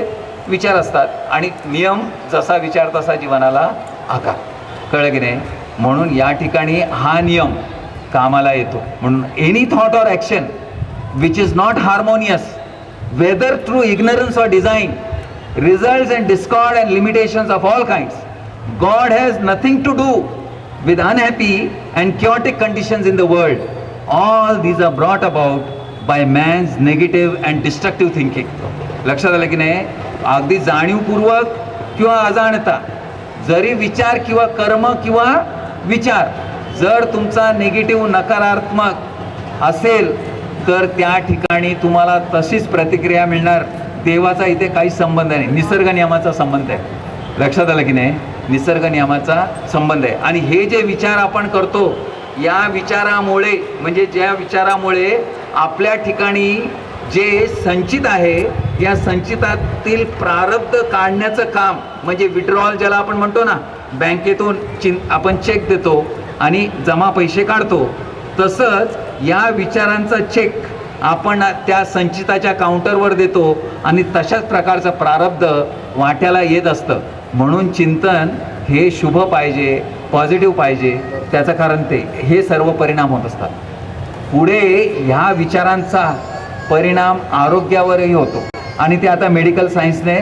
विचार असतात. आणि नियम जसा विचार तसा जीवनाला आकार. कळलं की नाही? म्हणून या ठिकाणी हा नियम कामाला येतो. म्हणून any thought or action which is not harmonious, whether through ignorance or design, results in discord and limitations of all kinds. God has nothing to do with unhappy and chaotic conditions in the world. All these are brought about by man's negative and destructive thinking. लक्षात आलं की नाही? अगदी जाणीवपूर्वक किंवा अजाणता जरी विचार किंवा कर्म किंवा विचार जर तुमचा निगेटिव्ह नकारात्मक असेल तर त्या ठिकाणी तुम्हाला तशीच प्रतिक्रिया मिळणार. देवाचा इथे काही संबंध नाही, निसर्ग नियमाचा संबंध आहे. लक्षात आलं की नाही? निसर्ग नियमाचा संबंध आहे. आणि हे जे विचार आपण करतो या विचारामुळे म्हणजे ज्या विचारामुळे आपल्या ठिकाणी जे संचित आहे या संचितातील प्रारब्ध काढण्याचं काम म्हणजे विड्रॉल ज्याला आपण म्हणतो ना, बँकेतून आपण चेक देतो आणि जमा पैसे काढतो, तसंच या विचारांचा चेक आपण त्या संचिताच्या काउंटरवर देतो आणि तशाच प्रकारचं प्रारब्ध वाट्याला येत असतं. म्हणून चिंतन हे शुभ पाहिजे, पॉझिटिव्ह पाहिजे. त्याचं कारण हे सर्व परिणाम होत असतात. पुढे ह्या विचारांचा परिणाम आरोग्यावरही होतो आणि ते आता मेडिकल सायन्सने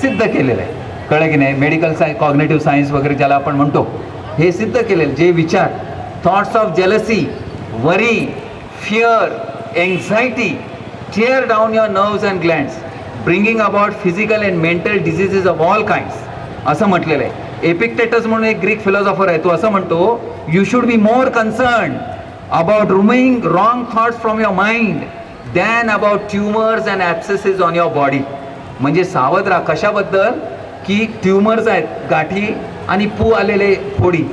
सिद्ध केलेलं आहे. कळलं की नाही? मेडिकल सायन्स, कॉग्नेटिव्ह सायन्स वगैरे ज्याला आपण म्हणतो, हे सिद्ध केलेलं जे विचार thoughts of jealousy, worry, fear, anxiety tear down your nerves and glands, bringing about physical and mental diseases of all kinds. असं म्हटलेलं आहे. एपिक्टेटस म्हणून एक ग्रीक फिलॉसॉफर आहे, तो असं म्हणतो, you should be more concern about removing wrong thoughts from your mind than about tumours and abscesses on your body. म्हणजे सावध राहा. कशाबद्दल? की ट्युमर्स आहेत, गाठी आणि पू आलेले फोडी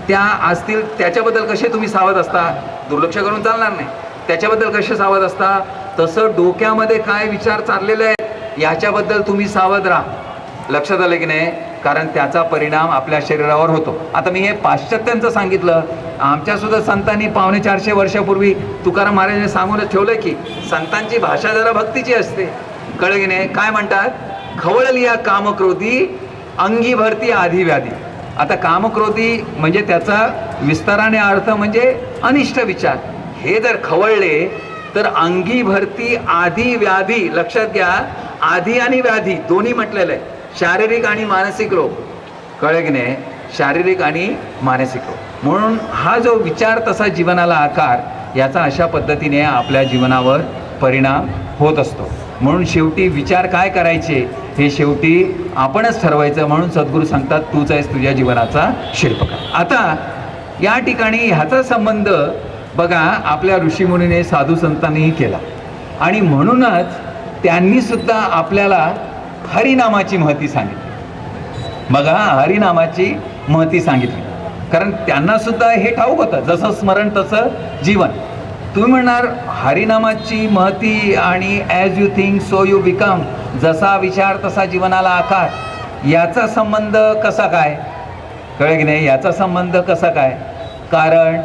त्या असतील त्याच्याबद्दल कसे तुम्ही सावध असता? दुर्लक्ष करून चालणार नाही. त्याच्याबद्दल कसे सावध असता? तसं डोक्यामध्ये काय विचार चाललेले आहेत याच्याबद्दल तुम्ही सावध राहा. लक्षात आलं की नाही? कारण त्याचा परिणाम आपल्या शरीरावर होतो. आता मी हे पाश्चात्यांचं सांगितलं, आमच्यासुद्धा संतांनी 450 वर्षापूर्वी तुकाराम महाराजांनी सांगूनच ठेवलं की संतांची भाषा जरा भक्तीची असते. कळलं की नाही? काय म्हणतात? खवळली या कामक्रोधी अंगी भरती आधी व्याधी. आता कामक्रोधी म्हणजे त्याचा विस्ताराने अर्थ म्हणजे अनिष्ट विचार. हे जर खवळले तर अंगी भरती आधी व्याधी. लक्षात घ्या, आधी आणि व्याधी दोन्ही म्हटलेलं आहे. शारीरिक आणि मानसिक रोग. कळलं की नाही? शारीरिक आणि मानसिक रोग. म्हणून हा जो विचार तसा जीवनाला आकार, याचा अशा पद्धतीने आपल्या जीवनावर परिणाम होत असतो. म्हणून शेवटी विचार काय करायचे हे शेवटी आपणच ठरवायचं. म्हणून सद्गुरू सांगतात, तूच आहेस तुझ्या जीवनाचा शिल्पकार. आता या ठिकाणी ह्याचा संबंध बघा आपल्या ऋषीमुनीने साधू संतांनीही केला आणि म्हणूनच त्यांनी सुद्धा आपल्याला हरिनामाची महती सांगितली. बघा, हरिनामाची महती सांगितली कारण त्यांना सुद्धा हे ठाऊक होतं, जसं स्मरण तसं जीवन. तुम्ही म्हणणार हरिनामाची महती आणि as you think so you become, जसा विचार तसा जीवनाला आकार, याचा संबंध कसा काय? कळलं की नाही? याचा संबंध कसा काय? कारण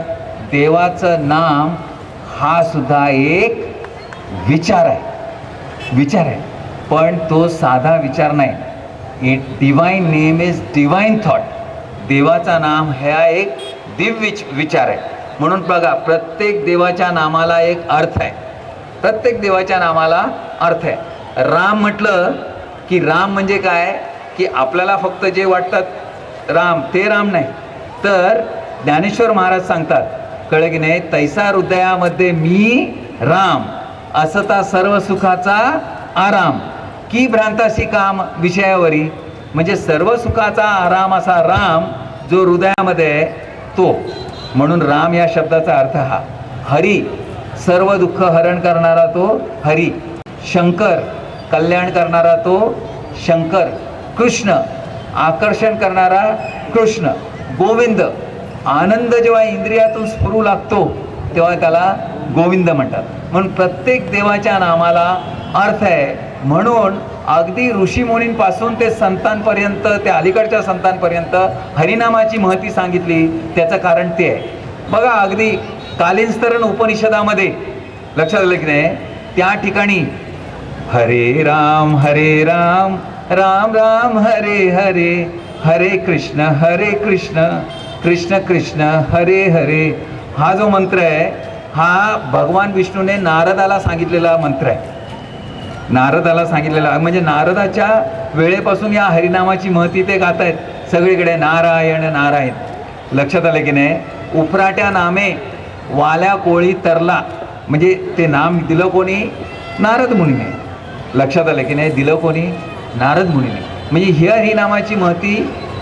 देवाचं नाम हा सुद्धा एक विचार आहे. विचार आहे, पण तो साधा विचार नाही. It divine name is divine thought. देवाचा नाम हा एक दिव्य विचार आहे. म्हणून बघा, प्रत्येक देवाच्या नामाला एक अर्थ आहे. प्रत्येक देवाच्या नामाला अर्थ आहे. राम म्हटलं की राम म्हणजे काय? की आपल्याला फक्त जे वाटतात राम ते राम नाही, तर ज्ञानेश्वर महाराज सांगतात, कळलं की नाही? तैसा हृदयामध्ये मी राम असता सर्व सुखाचा आराम की भ्रांतासी काम विषयावरी. म्हणजे सर्व सुखाचा आराम असा राम जो हृदयामध्ये आहे तो. म्हणून राम या शब्दाचा अर्थ हा. हरी सर्व दुःख हरण करणारा तो हरी. शंकर कल्याण करणारा तो शंकर. कृष्ण आकर्षण करणारा कृष्ण. गोविंद आनंद जेव्हा इंद्रियातून स्फुरू लागतो तेव्हा त्याला गोविंद म्हणतात. म्हणून प्रत्येक देवाच्या नामाला अर्थ आहे. म्हणून अगदी ऋषीमुनींपासून ते संतांपर्यंत, त्या अलीकडच्या संतांपर्यंत हरिनामाची महती सांगितली. त्याचं कारण ते आहे. बघा, अगदी कालीनस्तरण उपनिषदामध्ये लक्षात आलं की नाही, त्या ठिकाणी हरे राम राम राम हरे हरे, हरे कृष्ण कृष्ण कृष्ण हरे हरे, हा जो मंत्र आहे हा भगवान विष्णूने नारदाला सांगितलेला मंत्र आहे. नारदाला सांगितलेला म्हणजे नारदाच्या वेळेपासून या हरिनामाची महती ते गात आहेत सगळीकडे, नारायण नारायण. लक्षात आलं की नाही. उफराट्या नामे वाल्या कोळी तरला, म्हणजे ते नाम दिलं कोणी? नारद मुनीने. लक्षात आलं की नाही, दिलं कोणी? नारद मुनीने. म्हणजे ही हरिनामाची महती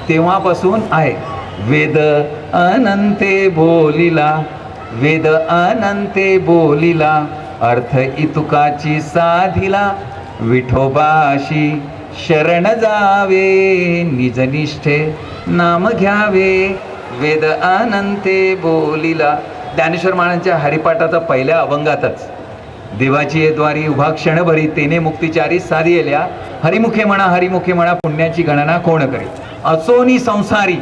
तेव्हापासून आहे. वेद अनंते बोलिला, वेद अनंते बोलिला, अर्थ इतुकाची साधिला, विठोबाशी शरण जावे, निजनिष्ठे नाम घ्यावे, वेद अनंते बोलिला. ज्ञानेश्वर महाराजांच्या हरिपाठाचा पहिल्या अभंगातच देवाची येद्वारी उभा क्षणभरी, तेने मुक्तिचारी साधियल्या, हरिमुखे म्हणा पुण्याची गणना कोण करी, असोनी संसारी,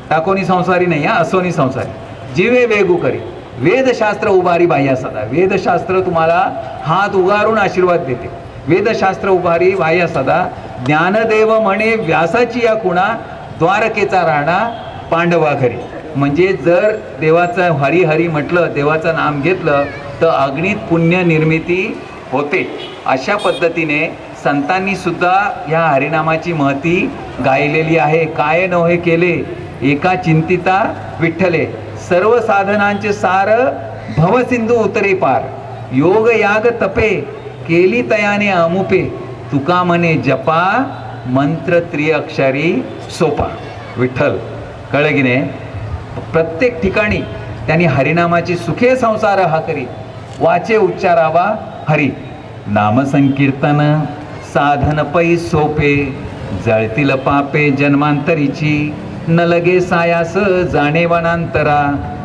टाकोनी संसारी नाही हा, असोनी संसारी, जीवे वेगू करी, वेदशास्त्र उभारी बाह्या सदा. वेदशास्त्र तुम्हाला हात उगारून आशीर्वाद देते. वेदशास्त्र उभारी बाह्या सदा, ज्ञानदेव म्हणे व्यासाची या खुणा, द्वारकेचा राणा पांडवा घरी. म्हणजे जर देवाचं हरी हरी म्हटलं, देवाचं नाम घेतलं तर अग्नीत पुण्य निर्मिती होते. अशा पद्धतीने संतांनी सुद्धा ह्या हरिनामाची महती गायलेली आहे. काय नव्हे केले एका चिंतिता विठ्ठले, सर्व साधनांचे सार भवसिंधू उतरे पार, योग याग तपे केली तयाने अमुपे, तुका म्हणे जपा मंत्र त्रिअक्षरी सोपा. विठ्ठल, कळलं की नाही. प्रत्येक ठिकाणी त्यांनी हरिनामाची सुखे संसार हा करी, वाचे उच्चारावा हरी, नामसंकीर्तन साधन पै सोपे, जळतील पापे जन्मांतरीची, न लगे सायास जाणे वनांतरा,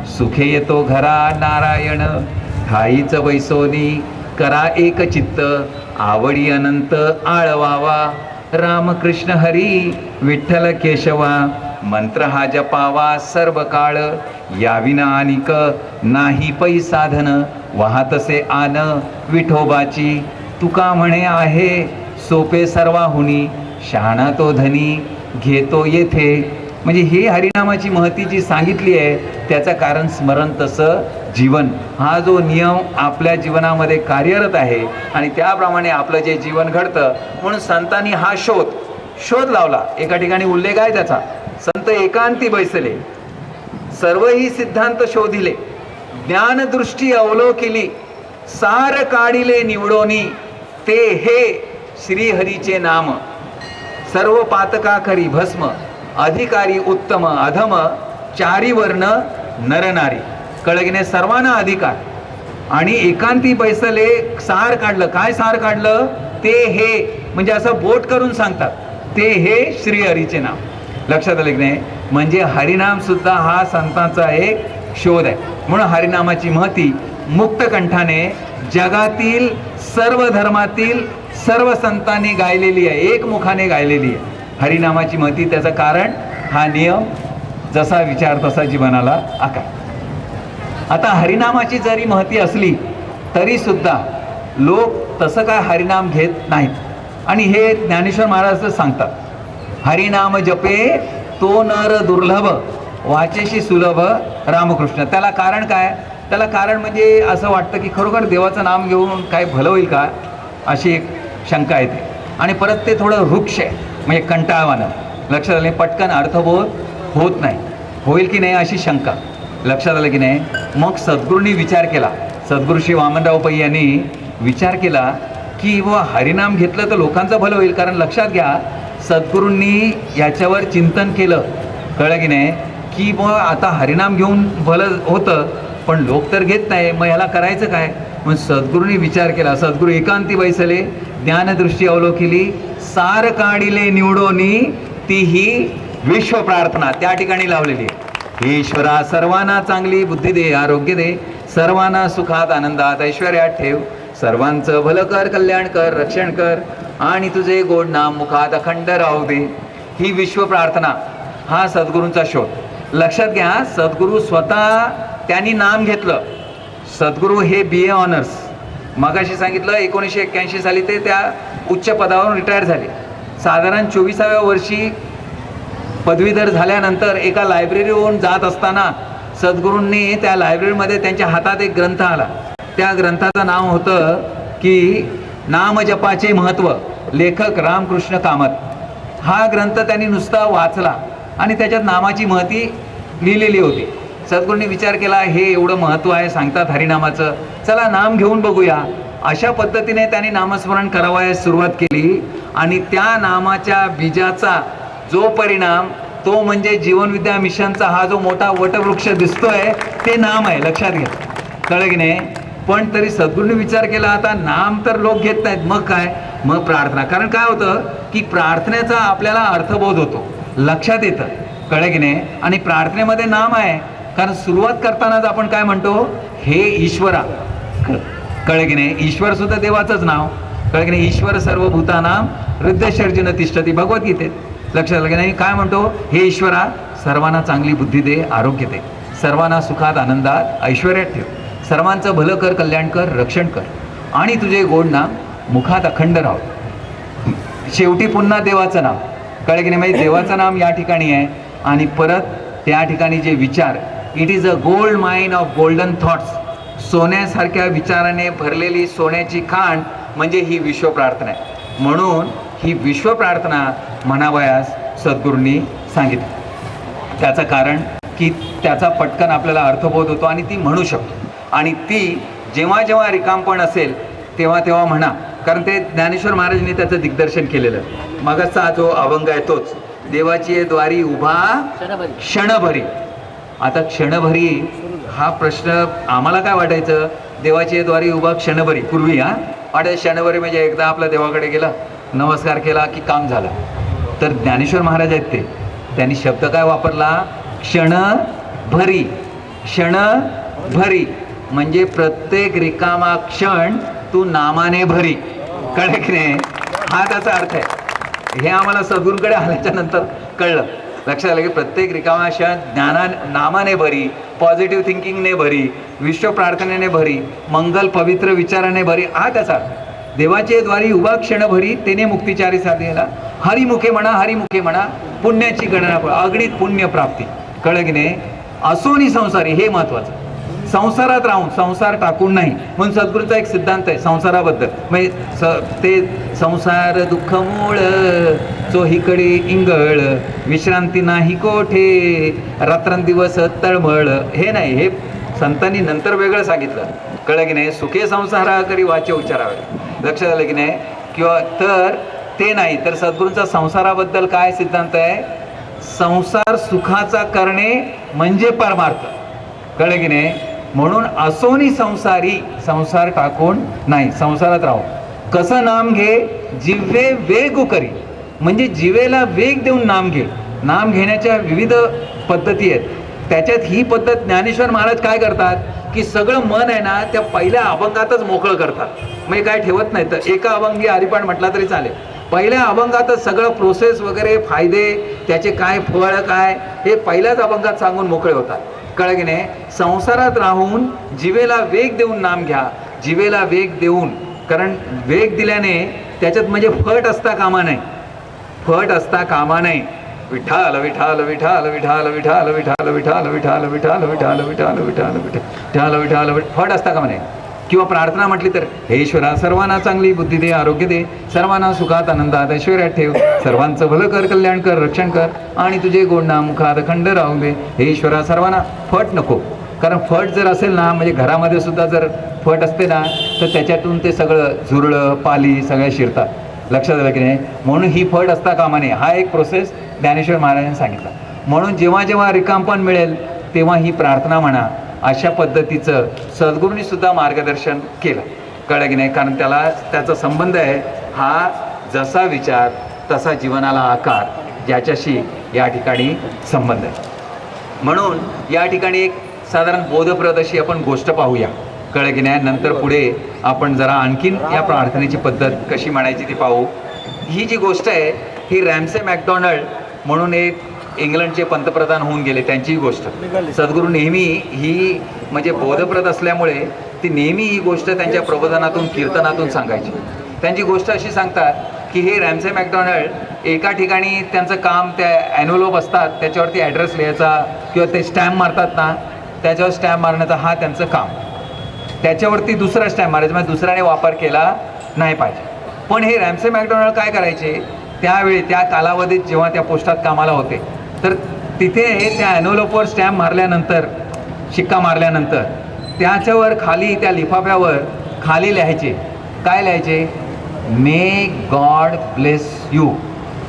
सुखे येतो घरा नारायण, ठाईच वैसोनी करा एक चित्त, आवडी अनंत आळवावा, रामकृष्ण हरी विठ्ठल केशवा, मंत्र हा जपावा सर्व काळ, याविना अनिक नाही पै साधन, वाहतसे आन विठोबाची, तुका म्हणे आहे सोपे सर्वाहुनी, शहाणा तो धनी घेतो येथे. म्हणजे ही हरिनामाची महती जी सांगितली आहे त्याचं कारण स्मरण तसं जीवन, हा जो नियम आपल्या जीवनामध्ये कार्यरत आहे आणि त्याप्रमाणे आपलं जे जीवन घडतं. म्हणून संतांनी हा शोध लावला. एका ठिकाणी उल्लेख आहे त्याचा, संत एकांती बैसले, सर्वही सिद्धांत शोधिले, ज्ञानदृष्टी अवलोकिली, सार काढिले निवडोनी, ते हे श्रीहरीचे नाम, सर्व पातका करी भस्म, अधिकारी उत्तम अधम, चारी वर्ण नरनारी. कळगिने सर्वांना अधिकार. आणि एकांती बैसले सार काढलं. काय सार काढलं? ते हे, म्हणजे असं बोट करून सांगतात, ते हे श्रीहरीचे नाम. लक्षात आलं की नाही. म्हणजे हरिनाम सुद्धा हा संतांचा एक शोध आहे. म्हणून हरिनामाची महती मुक्त कंठाने जगातील सर्व धर्मातील सर्व संतांनी गायलेली आहे, एकमुखाने गायलेली आहे हरिनामाची महती. त्याचं कारण हा नियम, जसा विचार तसा जीवनाला आकार. आता हरिनामाची जरी महती असली तरी सुद्धा लोक तसं काय हरिनाम घेत नाहीत. आणि हे ज्ञानेश्वर महाराज सांगतात, हरिनाम जपे तो नर दुर्लभ, वाचेशी सुलभ रामकृष्ण. त्याला कारण काय? त्याला कारण म्हणजे असं वाटतं की खरोखर देवाचं नाम घेऊन काय भलं होईल का, अशी एक शंका येते. आणि परत ते थोडं वृक्ष आहे, म्हणजे कंटाळवानं. लक्षात आलं, पटकन अर्थबोध होत नाही, होईल की नाही अशी शंका. लक्षात आलं की नाही. मग सद्गुरूंनी विचार केला, सद्गुरू श्री वामनराव पै यांनी विचार केला की व हरिनाम घेतलं तर लोकांचं भलं होईल. कारण लक्षात घ्या, सद्गुरूंनी याच्यावर चिंतन केलं, कळलं की नाही, की मग आता हरिनाम घेऊन भलं होतं पण लोक तर घेत नाही, मग ह्याला करायचं काय. मग सद्गुरूंनी विचार केला. सद्गुरू एकांती बैसले, ज्ञानदृष्टी अवलोकिली, सार काढिले निवडोनी, ती ही विश्व प्रार्थना त्या ठिकाणी लावलेली आहे. हे ईश्वरा सर्वांना चांगली बुद्धी दे, आरोग्य दे, सर्वांना सुखात आनंदात ऐश्वर्यात ठेव, सर्वांचं भलं कर, कल्याण कर, रक्षण कर, आणि तुझे गोड नाम मुखात अखंड राहू दे. ही विश्व प्रार्थना, हा सद्गुरूंचा शोध. लक्षात घ्या, सद्गुरू स्वतः त्यांनी नाम घेतलं. सद्गुरू हे BA ऑनर्स, मगाशी सांगितलं 1981 साली ते त्या उच्च पदावरून रिटायर झाले. साधारण 24व्या वर्षी पदवीधर झाल्यानंतर एका लायब्ररीवरून जात असताना सद्गुरूंनी त्या लायब्ररीमध्ये त्यांच्या हातात एक ग्रंथ आला. त्या ग्रंथाचं नाव होतं की नामजपाचे महत्त्व, लेखक रामकृष्ण कामत. हा ग्रंथ त्यांनी नुसता वाचला आणि त्याच्यात नामाची महती लिहिलेली होती. सद्गुरूंनी विचार केला, हे एवढं महत्त्व आहे सांगतात हरिनामाचं, चला नाम घेऊन बघूया. अशा पद्धतीने त्यांनी नामस्मरण करावयास सुरुवात केली आणि त्या नामाच्या बीजाचा जो परिणाम, तो म्हणजे जीवनविद्या मिशनचा हा जो मोठा वटवृक्ष दिसतोय ते नाम आहे. लक्षात घ्या, कळलं की नाही? पण तरी सद्गुरूंनी विचार केला, आता नाम तर लोक घेत नाहीत, मग काय, मग प्रार्थना. कारण काय होतं की प्रार्थनेचा आपल्याला अर्थबोध होतो, लक्षात येतं, कळलं की नाही? आणि प्रार्थनेमध्ये नाम आहे, कारण सुरुवात करतानाच आपण काय म्हणतो, हे ईश्वरा, कळलं की नाही? ईश्वर सुद्धा देवाचंच नाव, कळलं की नाही? ईश्वर सर्वभूतानां हृदयशर्जुन तिष्ठती, भगवद्गीतेत. लक्षात आलं की नाही? काय म्हणतो, हे ईश्वरा सर्वांना चांगली बुद्धी दे, आरोग्य दे, सर्वांना सुखात आनंदात ऐश्वर्यात ठेव, सर्वांचं भलं कर, कल्याण कर, रक्षण कर, आणि तुझे गोड नाम मुखात अखंड राहो. शेवटी पुन्हा देवाचं नाम, कळलं की नाही? म्हणजे देवाचं नाम या ठिकाणी आहे आणि परत त्या ठिकाणी जे विचार, it is a gold mine of golden thoughts, सोन्यासारख्या विचाराने भरलेली सोन्याची खाण म्हणजे ही विश्व प्रार्थना आहे. म्हणून ही विश्व प्रार्थना म्हणावयास सद्गुरूंनी सांगितलं. त्याचं कारण की त्याचा पटकन आपल्याला अर्थबोध होतो आणि ती म्हणू शकतो. आणि ती जेव्हा जेव्हा रिकामपण असेल तेव्हा तेव्हा म्हणा, कारण ते ज्ञानेश्वर महाराजांनी त्याचं दिग्दर्शन केलेलं. मगाचा जो अभंग आहे तोच, देवाची द्वारी उभा क्षणभरी. आता क्षणभरी हा प्रश्न आम्हाला काय वाटायचं, देवाची द्वारी उभा क्षणभरी, पूर्वी वाटायचं क्षणभरी म्हणजे एकदा आपल्या देवाकडे गेला, नमस्कार केला की काम झालं. तर ज्ञानेश्वर महाराज आहेत त्यांनी शब्द काय वापरला, क्षणभरी. क्षणभरी म्हणजे प्रत्येक रिकामा क्षण तू नामाने भरी, कळलं की नाही? हा त्याचा अर्थ आहे. हे आम्हाला सद्गुरूंकडे आल्याच्या नंतर कळलं, लक्षात आलं की प्रत्येक रिकामा क्षण नामाने भरी, पॉझिटिव्ह थिंकिंगने भरी, विश्व प्रार्थनेने भरी, मंगल पवित्र विचाराने भरी, हा त्याचा अर्थ. देवाचे द्वारी उभा क्षणभरी, तेने मुक्तिचारी साधेला, हरिमुखे म्हणा, हरिमुखे म्हणा, पुण्याची गणना, अगणित पुण्य प्राप्ती, कळलं की नाही? असोनी संसारी, हे महत्वाचं, संसारात राहून, संसार टाकून नाही. म्हणून सद्गुरूचा एक सिद्धांत आहे संसाराबद्दल, म्हणजे ते संसार दुःख मूळ, चोहीकडे इंगळ, विश्रांती नाही कोठे, रात्रंदिवस तळमळ. हे नाही, हे संतांनी नंतर वेगळं सांगितलं, कळलं की नाही? सुखे संसारा करी वाचे उच्चारावे, लक्षात आलं की नाही? किंवा तर ते नाही, तर सद्गुरूंचा संसाराबद्दल काय सिद्धांत आहे, संसार सुखाचा करणे म्हणजे परमार्थ, कळलं की नाही? म्हणून असोनी संसारी, संसार टाकून नाही, संसारात राहू. कसं नाम घे, जिव्हे वेग करी, म्हणजे जिवेला वेग देऊन नाम घे. नाम घेण्याच्या विविध पद्धती आहेत, त्याच्यात ही पद्धत ज्ञानेश्वर महाराज काय करतात की सगळं मन आहे ना त्या पहिल्या अभंगातच मोकळं करतात, म्हणजे काय ठेवत नाही. तर एका अभंगी हरिपाठ म्हटला तरी चालेल, पहिल्या अभंगातच सगळं प्रोसेस वगैरे, फायदे, त्याचे काय फळ काय, हे पहिल्याच अभंगात सांगून मोकळे होतात, कळलं की नाही? संसारात राहून जिवेला वेग देऊन नाम घ्या, जिवेला वेग देऊन, कारण वेग दिल्याने त्याच्यात म्हणजे फट असता कामा नाही, फट असता कामा नाही. विठाल विठाल विठाल विठाल विठाल विठाल विठाल विठाल विठाल विठाल विठाल विठाल विठाल विठाल फट असता कामा नाही. किंवा प्रार्थना म्हटली तर, हे ईश्वरा सर्वांना चांगली बुद्धी दे, आरोग्य दे, सर्वांना सुखात आनंदात ऐश्वर्यात ठेव, सर्वांचं भलं कर, कल्याण कर, रक्षण कर, आणि तुझे गोड नाम मुखात अखंड राहू दे. हे ईश्वरा सर्वांना फट नको, कारण फट जर असेल ना, म्हणजे घरामध्ये सुद्धा जर फट असते ना, तर त्याच्यातून ते सगळं झुरळं पाली सगळ्या शिरतात, लक्षात आलं की नाही? म्हणून ही फट असता कामा नये, हा एक प्रोसेस ज्ञानेश्वर महाराजांनी सांगितला. म्हणून जेव्हा जेव्हा रिकामपण मिळेल तेव्हा ही प्रार्थना म्हणा, अशा पद्धतीचं सद्गुरूंनी सुद्धा मार्गदर्शन केलं, कळलं की नाही? कारण त्याचा संबंध आहे, हा जसा विचार तसा जीवनाला आकार, ज्याच्याशी या ठिकाणी संबंध आहे. म्हणून या ठिकाणी एक साधारण बोधप्रद अशी आपण गोष्ट पाहूया, कळलं की नाही. नंतर पुढे आपण जरा आणखीन या प्रार्थनेची पद्धत कशी म्हणायची ती पाहू. ही जी गोष्ट आहे ही रॅम्से मॅकडॉनल्ड म्हणून एक इंग्लंडचे पंतप्रधान होऊन गेले, त्यांची ही गोष्ट. सद्गुरू नेहमी ही म्हणजे बोधप्रद असल्यामुळे ती नेहमी ही गोष्ट त्यांच्या प्रबोधनातून कीर्तनातून सांगायची. त्यांची गोष्ट अशी सांगतात की हे रॅम्से मॅकडॉनल्ड एका ठिकाणी त्यांचं काम, त्या ॲन्व्हलप असतात त्याच्यावरती ॲड्रेस लिहायचा किंवा ते स्टॅम्प मारतात ना, त्याच्यावर स्टॅम्प मारण्याचा हा त्यांचं काम. त्याच्यावरती दुसरा स्टॅम्प मारायचा, म्हणजे दुसऱ्याने वापर केला नाही पाहिजे. पण हे रॅम्से मॅकडॉनल्ड काय करायचे त्यावेळी, त्या कालावधीत जेव्हा त्या पोस्टात कामाला होते, तर तिथे त्या ॲन्व्हलपवर स्टॅम्प मारल्यानंतर, शिक्का मारल्यानंतर त्याच्यावर खाली, त्या लिफाफ्यावर खाली लिहायचे, काय लिहायचे, मे गॉड ब्लेस यू.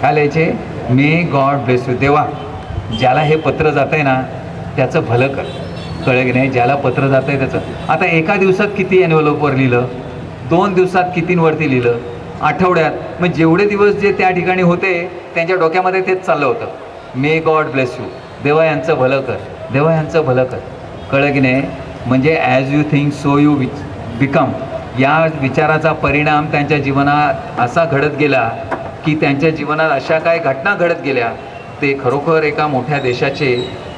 काय लिहायचे, मे गॉड ब्लेस यू. देवा, ज्याला हे पत्र जात आहे ना त्याचं भलं कर. कळलं की नाही, ज्याला पत्र जात आहे त्याचं. आता एका दिवसात किती ॲन्व्हलपवर लिहिलं, 2 दिवसात कितींवरती लिहिलं, आठवड्यात, मग जेवढे दिवस जे त्या ठिकाणी होते त्यांच्या डोक्यामध्ये तेच चाललं होतं, मे गॉड ब्लेस यू. देवा यांचं भलं कर, देवा यांचं भलं कर. कळलं की नाही. म्हणजे as you think so you become. या विचाराचा परिणाम त्यांच्या जीवनात असा घडत गेला की त्यांच्या जीवनात अशा काय घटना घडत गेल्या, ते खरोखर एका मोठ्या देशाचे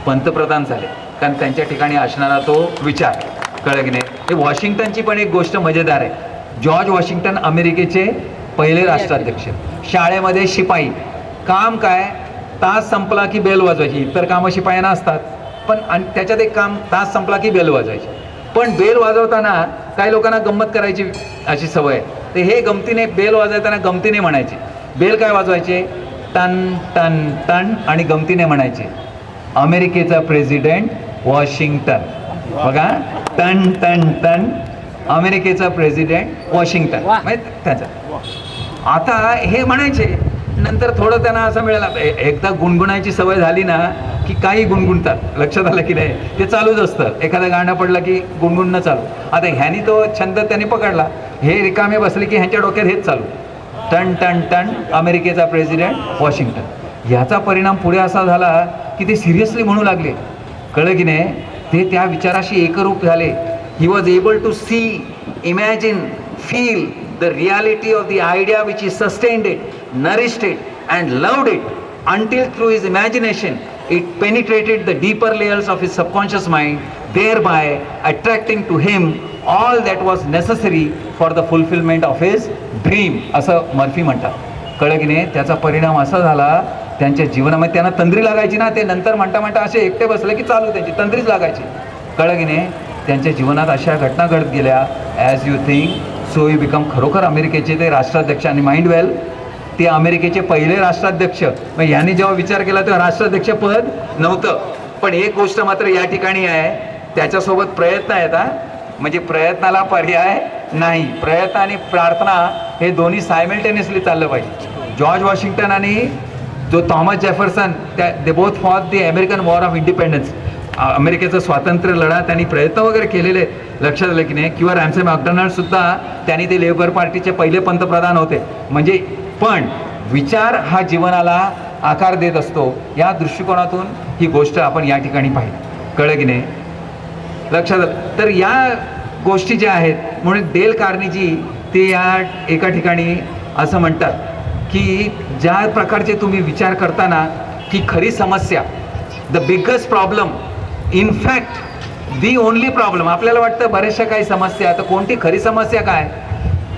पंतप्रधान झाले, कारण त्यांच्या ठिकाणी असणारा तो विचार. कळलं की नाही. हे वॉशिंग्टनची पण एक गोष्ट मजेदार आहे. जॉर्ज वॉशिंग्टन अमेरिकेचे पहिले राष्ट्राध्यक्ष. शाळेमध्ये शिपाई, काम काय, तास संपला की बेल वाजवायची. इतर कामं शिपायांना असतात, पण आणि त्याच्यात एक काम, तास संपला की बेल वाजवायची. पण बेल वाजवताना काही लोकांना गंमत करायची अशी सवय आहे, तर हे गमतीने बेल वाजवताना गमतीने म्हणायचे. बेल काय वाजवायचे, टन टन टन, आणि गमतीने म्हणायचे, अमेरिकेचा प्रेसिडेंट वॉशिंग्टन. बघा, टन टन टन, अमेरिकेचा प्रेसिडेंट वॉशिंग्टन, माहीत त्याचं. आता हे म्हणायचे. नंतर थोडं त्यांना असं मिळालं, एकदा गुणगुणायची सवय झाली ना की काही गुणगुणतात. लक्षात आलं की नाही, ते चालूच असतं. एखादं गाणं पडलं की गुणगुणणं चालू. आता ह्यानी तो छंद त्यांनी पकडला, हे रिकामे बसले की ह्यांच्या डोक्यात हेच चालू, टन टन टन, अमेरिकेचा प्रेसिडेंट वॉशिंग्टन. ह्याचा परिणाम पुढे असा झाला की ते सिरियसली म्हणू लागले. कळलं की नाही. ते त्या विचाराशी एकरूप झाले. He was able to see, imagine, feel the reality of the idea which he sustained it, nourished it, and loved it until through his imagination it penetrated the deeper layers of his subconscious mind, thereby attracting to him all that was necessary for the fulfillment of his dream. असं Murphy म्हणतात. कळलं की नाही. त्याचा परिणाम असा झाला त्यांच्या जीवनामध्ये, त्यांना तंद्री लागायची ना, ते नंतर म्हणता म्हणता असे एकटे बसले की चालू त्यांची तंद्रीच लागायची. कळलं की नाही. त्यांच्या जीवनात अशा घटना घडत गेल्या, as you think so you become. खरोखर अमेरिकेचे ते राष्ट्राध्यक्ष, आणि माइंड वेल, ते अमेरिकेचे पहिले राष्ट्राध्यक्ष. मग यांनी जेव्हा विचार केला तेव्हा राष्ट्राध्यक्ष पद नव्हतं. पण एक गोष्ट मात्र या ठिकाणी आहे, त्याच्यासोबत प्रयत्न आहेत. म्हणजे प्रयत्नाला पर्याय नाही. प्रयत्न आणि प्रार्थना हे दोन्ही सायमल्टेनियसली चाललं पाहिजे. जॉर्ज वॉशिंग्टन आणि जो थॉमस जेफरसन, त्या they both for the American war of independence. अमेरिकेचं स्वातंत्र्य लढा त्यांनी प्रयत्न वगैरे केलेले, लक्षात आलं की नाही. किंवा रॅम्से मॅकडॉनल्ड सुद्धा, त्यांनी ते लेबर पार्टीचे पहिले पंतप्रधान होते. म्हणजे पण विचार हा जीवनाला आकार देत असतो. या दृष्टिकोनातून ही गोष्ट आपण या ठिकाणी पाहिली. कळलं की नाही. लक्षात आलं. तर या गोष्टी ज्या आहेत, म्हणून डेल कार्नेजी ते या एका ठिकाणी असं म्हणतात की ज्या प्रकारचे तुम्ही विचार करताना की खरी समस्या, the biggest problem, in fact the only problem, आपल्याला वाटतं बऱ्याचशा काही समस्या, तर कोणती खरी समस्या काय,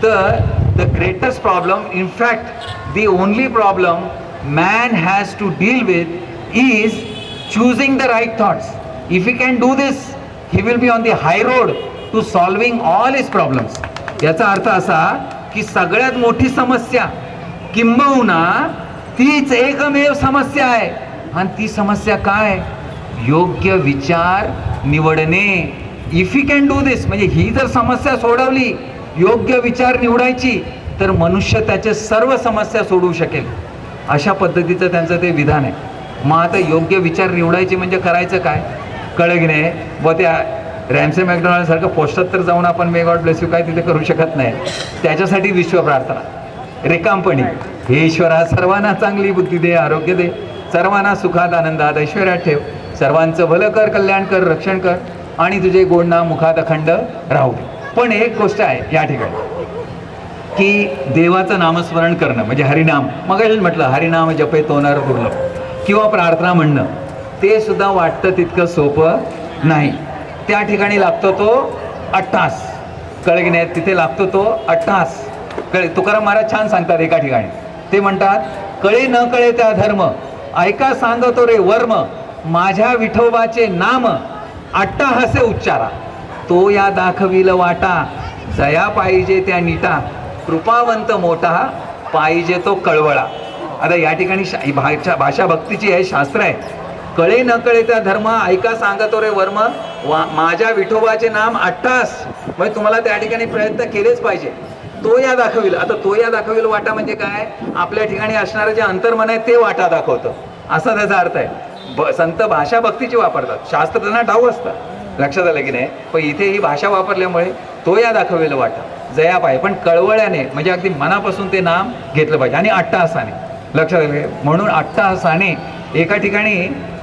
तर the greatest problem, in fact the only problem man has to deal with is choosing the right thoughts. If he can do this, he will be on the high road to solving all his problems. याचा अर्थ असा की सगळ्यात मोठी समस्या किंबहुना तीच एकमेव समस्या आहे. आणि ती समस्या काय, योग्य विचार निवडणे. इफ ही कॅन डू दिस, म्हणजे ही जर समस्या सोडवली, योग्य विचार निवडायची, तर मनुष्य त्याचे सर्व समस्या सोडवू शकेल. अशा पद्धतीचं त्यांचं ते विधान आहे. मग आता योग्य विचार निवडायचे म्हणजे करायचं काय, कळलं की नाही. व त्या रॅम्से मॅकडॉनल्ड सारखं पोस्टात तर जाऊन आपण मे गॉड ब्लेस यू काय तिथे करू शकत नाही. त्याच्यासाठी विश्व प्रार्थना, रिकामपणी, हे ईश्वरा सर्वांना चांगली बुद्धी दे, आरोग्य दे, सर्वांना सुखात आनंदात ऐश्वर्यात ठेव, सर्वांचं भलं कर, कल्याण कर, रक्षण कर आणि तुझे गोड नाम मुखात अखंड राहू दे. पण एक गोष्ट आहे या ठिकाणी की देवाचं नामस्मरण करणं म्हणजे हरिनाम, मगाशीच म्हटलं हरिनाम जपे तोनर दुर्लभ, किंवा प्रार्थना म्हणणं, ते सुद्धा वाटतं तितकं सोपं नाही. त्या ठिकाणी लागतो तो अट्टास, कळे की नाही, तिथे लागतो तो अट्टास. कळे, तुकाराम महाराज छान सांगतात एका ठिकाणी, ते म्हणतात कळे न कळे त्या धर्म, ऐका सांगतो रे वर्म, माझ्या विठोबाचे नाम अट्टाहासे उच्चारा, तो या दाखविल वाटा, जया पाहिजे त्या नीटा, कृपावंत मोठा पाहिजे तो कळवळा. आता या ठिकाणी भाषा भक्तीची आहे, शास्त्र आहे. कळे न कळे त्या धर्म, ऐका सांगतो रे वर्म, माझ्या विठोबाचे नाम अट्टास. म्हणजे तुम्हाला त्या ठिकाणी प्रयत्न केलेच पाहिजे. तो या दाखविल, आता तो या दाखविल वाटा म्हणजे काय, आपल्या ठिकाणी असणारं जे अंतर्मन आहे ते वाटा दाखवतं, असा त्याचा अर्थ आहे. संत भाषा भक्तीची वापरतात, शास्त्र त्यांना ठाऊक असतं, लक्षात आलं की नाही. पण इथे ही भाषा वापरल्यामुळे तो या दाखवलेलं वाटा जया पाहिजे, पण कळवळ्याने म्हणजे अगदी मनापासून ते नाम घेतलं पाहिजे. आणि अट्टाहासाने, लक्षात आलं, म्हणून अट्टाहासाने एका ठिकाणी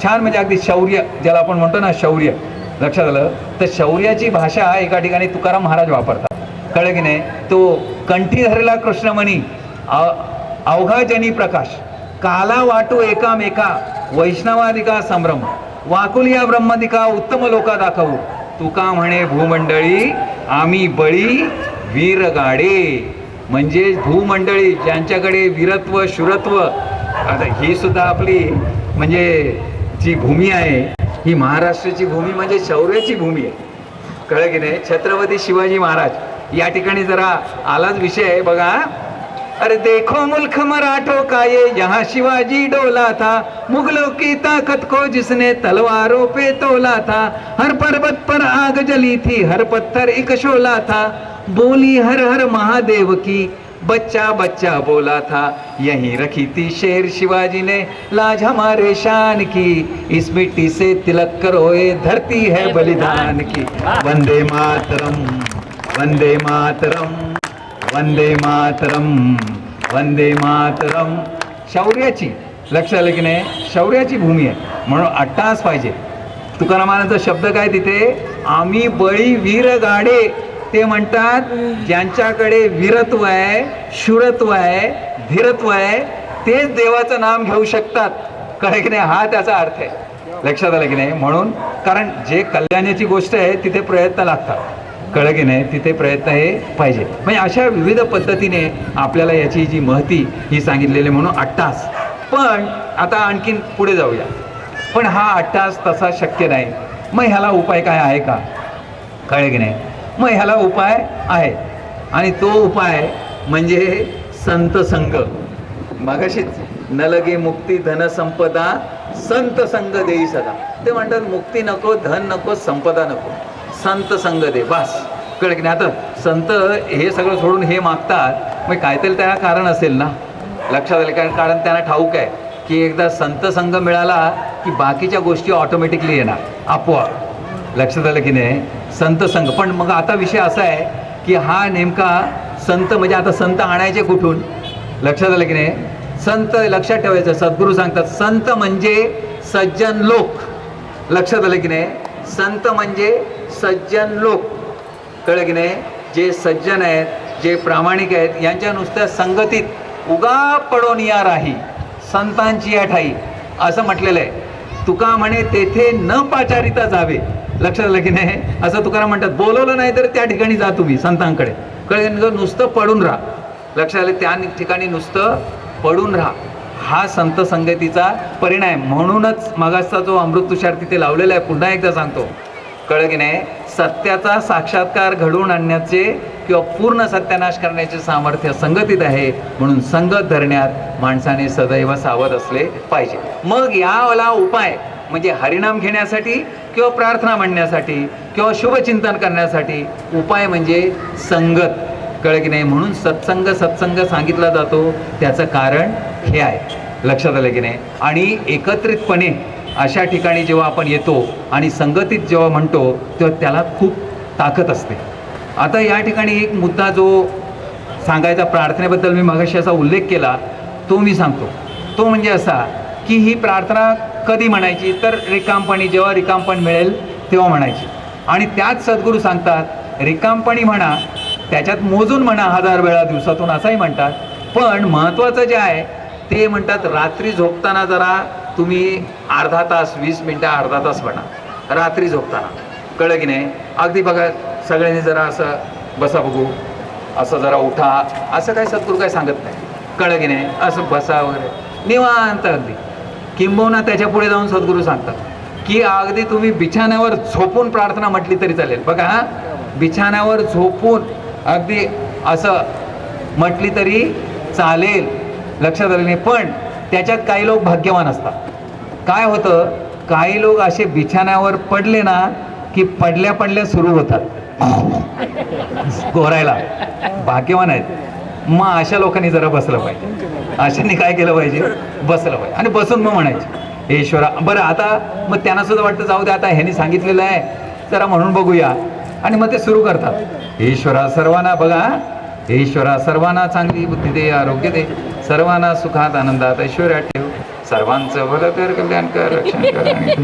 छान म्हणजे अगदी शौर्य, ज्याला आपण म्हणतो ना शौर्य, लक्षात आलं, तर शौर्याची भाषा एका ठिकाणी तुकाराम महाराज वापरतात, कळलं की नाही. तो कंठी धरला कृष्णमणी, अवघा जनी प्रकाश, काला वाटू एकामेका, वैष्णवादिका संभ्रम, वाकुलिया ब्रह्मदिका, उत्तम लोका दाखवू, तुका म्हणे भूमंडळी आम्ही बळी वीर गाडे. म्हणजे भूमंडळी ज्यांच्याकडे वीरत्व शूरत्व, आता ही सुद्धा आपली म्हणजे जी भूमी आहे, ही महाराष्ट्राची भूमी म्हणजे शौर्याची भूमी आहे, कळलं की नाही. छत्रपती शिवाजी महाराज या ठिकाणी जरा आलाच विषय आहे बघा. अरे देखो मुल्क मराठो का ये, यहाँ शिवाजी डोला था, मुगलों की ताकत को जिसने तलवारों पे तोला था, हर पर्वत पर आग जली थी, हर पत्थर एक शोला था, बोली हर हर महादेव की, बच्चा बच्चा बोला था, यहीं रखी थी शेर शिवाजी ने, लाज हमारे शान की, इस मिट्टी से तिलक करो ये धरती है बलिदान की. वंदे मातरम, वंदे मातरम, वंदे मातरम, वंदे मातरम. शौर्याची, लक्ष आलं की नाही, शौर्याची भूमी आहे, म्हणून अट्टाहास पाहिजे. तुकारामांचा शब्द काय तिथे, आम्ही बळी वीर गाडे. ते म्हणतात ज्यांच्याकडे वीरत्व आहे, शूरत्व आहे, धीरत्व आहे, तेच देवाचं नाम घेऊ शकतात, कळे की नाही, हा त्याचा अर्थ आहे, लक्षात आलं की नाही. म्हणून कारण जे कल्याणाची गोष्ट आहे तिथे प्रयत्न लागतात, कळलं की नाही, तिथे प्रयत्न हे पाहिजे. म्हणजे अशा विविध पद्धतीने आपल्याला याची जी महती ही सांगितलेली, म्हणून अट्टाहास. पण आता आणखीन पुढे जाऊया. पण हा अट्टाहास तसा शक्य नाही, मग ह्याला उपाय काय आहे का, कळलं की नाही. मग ह्याला उपाय आहे, आणि तो उपाय म्हणजे संत संग. मगाशीच न लगे मुक्ती धन संपदा, संत संग देई सदा. ते म्हणतात मुक्ती नको, धन नको, संपदा नको, संत संग दे बस, कळलं की नाही. आता संत हे सगळं सोडून हे मागतात, मग काहीतरी त्याला कारण असेल ना, लक्षात आलं. कारण त्यांना ठाऊक आहे की एकदा संत संघ मिळाला की बाकीच्या गोष्टी ऑटोमॅटिकली येणार आपोआप, लक्षात आलं की नाही, संत संघ. पण मग आता विषय असा आहे की हा नेमका संत म्हणजे आता संत आणायचे कुठून, लक्षात आलं की नाही. संत लक्षात ठेवायचं, सद्गुरू सांगतात संत म्हणजे सज्जन लोक, लक्षात आलं की नाही. संत म्हणजे सज्जन लोक, कळलं की नाही. जे सज्जन आहेत, जे प्रामाणिक आहेत, यांच्या नुसत्या संगतीत उगा पडून या राही संतांची या ठाई, असं म्हटलेलं आहे. तुका म्हणे तेथे न पाचारिता जावे, लक्षात आलं की नाही. असं तुकाराम म्हणतात, बोलवलं नाही तर त्या ठिकाणी जा तुम्ही संतांकडे, कळलं, नुसतं पडून राहा, लक्षात आलं, त्या ठिकाणी नुसतं पडून राहा. हा संत संगतीचा परिणाम. म्हणूनच मगाचा जो अमृत तुषार तिथे लावलेला आहे, पुन्हा एकदा सांगतो, कळलं की नाही. सत्याचा साक्षात्कार घडवून आणण्याचे किंवा पूर्ण सत्यानाश करण्याचे सामर्थ्य संगतीत आहे, म्हणून संगत धरण्यात माणसाने सदैव सावध असले पाहिजे. मग याला उपाय म्हणजे हरिनाम घेण्यासाठी किंवा प्रार्थना म्हणण्यासाठी किंवा शुभचिंतन करण्यासाठी उपाय म्हणजे संगत, कळलं की नाही. म्हणून सत्संग सांगितला जातो, त्याचं कारण हे आहे, लक्षात आलं की नाही. आणि एकत्रितपणे अशा ठिकाणी जेव्हा आपण येतो आणि संगतीत जेव्हा म्हणतो तेव्हा त्याला खूप ताकद असते. आता या ठिकाणी एक मुद्दा जो सांगायचा, प्रार्थनेबद्दल मी मगाशी असा उल्लेख केला, तो मी सांगतो. तो म्हणजे असा की ही प्रार्थना कधी म्हणायची तर रिकामपणी, जेव्हा रिकामपण मिळेल तेव्हा म्हणायची. आणि त्याच सद्गुरू सांगतात रिकामपणी म्हणा, त्याच्यात मोजून म्हणा 1000 वेळा दिवसातून असंही म्हणतात. पण महत्त्वाचं जे आहे ते म्हणतात रात्री झोपताना जरा तुम्ही अर्धा तास, 20 मिनटं, अर्धा तास म्हणा रात्री झोपताना. कळलं की नाही? अगदी बघा सगळ्यांनी जरा असं बसा बघू, असं जरा उठा, असं काय सद्गुरू काय सांगत नाही. कळलं की नाही? असं बसा वगैरे निवांत अगदी. किंबहुना त्याच्या पुढे जाऊन सद्गुरू सांगतात की अगदी तुम्ही बिछाण्यावर झोपून प्रार्थना म्हटली तरी चालेल. बघा हा, बिछाण्यावर झोपून अगदी असं म्हटली तरी चालेल. लक्षात आलं नाही? पण त्याच्यात काही लोक भाग्यवान असतात. काय होतं, काही लोक असे बिछाण्यावर पडले ना की पडल्या पडल्या सुरू होतात घोरायला. भाग्यवान आहेत. मग अशा लोकांनी जरा बसलं पाहिजे. अशांनी काय केलं पाहिजे? बसलं पाहिजे. आणि बसून मग म्हणायचे ईश्वरा. बरं, आता मग त्यांना सुद्धा वाटतं जाऊ दे, आता ह्यांनी सांगितलेलं आहे जरा म्हणून बघूया. आणि मग ते सुरू करतात ईश्वरा सर्वांना, बघा, ईश्वरा सर्वांना चांगली बुद्धी दे, आरोग्य दे, सर्वांना सुखात आनंदात ऐश्वर्यात ठेव, सर्वांचं भलं कर, कल्याण कर, रक्षण कर. आणि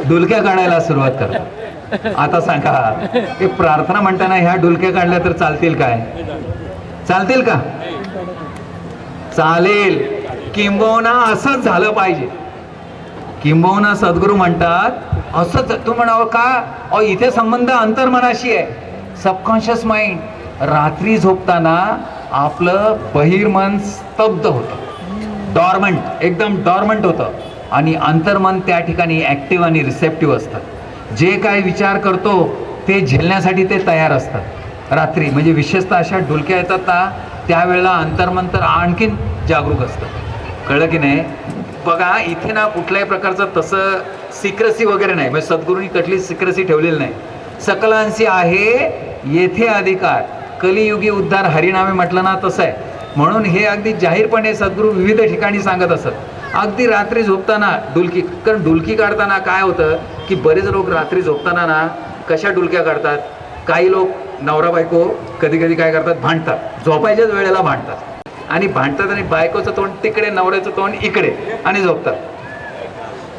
डुलक्या काढायला सुरुवात करतात. आता सांगा हे प्रार्थना म्हणताना ह्या डुलक्या काढल्या तर चालतील काय? चालतील का? चालेल. किंबहुना असंच झालं पाहिजे. किंबहुना सद्गुरू म्हणतात असंच. तू म्हणावं का? इथे संबंध अंतर्मनाशी आहे. सबकॉन्शियस माइंड रात्री झोपताना आपलं बहिर्मन स्तब्ध होतं, डॉर्मंट, एकदम डॉर्मंट होतं. आणि अंतर्मन त्या ठिकाणी ॲक्टिव्ह आणि रिसेप्टिव्ह असतं. जे काय विचार करतो ते झेलण्यासाठी ते तयार असतात रात्री. म्हणजे विशेषतः अशा डुलक्या येतात ना त्यावेळेला अंतर्मन तर आणखीन जागरूक असतं. कळलं की नाही? बघा इथे ना कुठल्याही प्रकारचं तसं सिक्रेसी वगैरे नाही. म्हणजे सद्गुरूंनी कुठली सिक्रेसी ठेवलेली नाही. सकलांशी आहे येथे अधिकार, कलियुगी उद्धार हरिनामे म्हटलं ना तसं आहे. म्हणून हे अगदी जाहीरपणे सद्गुरू विविध ठिकाणी सांगत असत. अगदी रात्री झोपताना डुलकी, कारण डुलकी काढताना काय होतं की बरेच लोक रात्री झोपताना ना कशा डुलक्या काढतात. काही लोक नवरा बायको कधी कधी काय करतात, भांडतात, झोपायच्याच वेळेला भांडतात. आणि भांडतात आणि बायकोचं तोंड तिकडे, नवऱ्याचं तोंड इकडे, आणि झोपतात.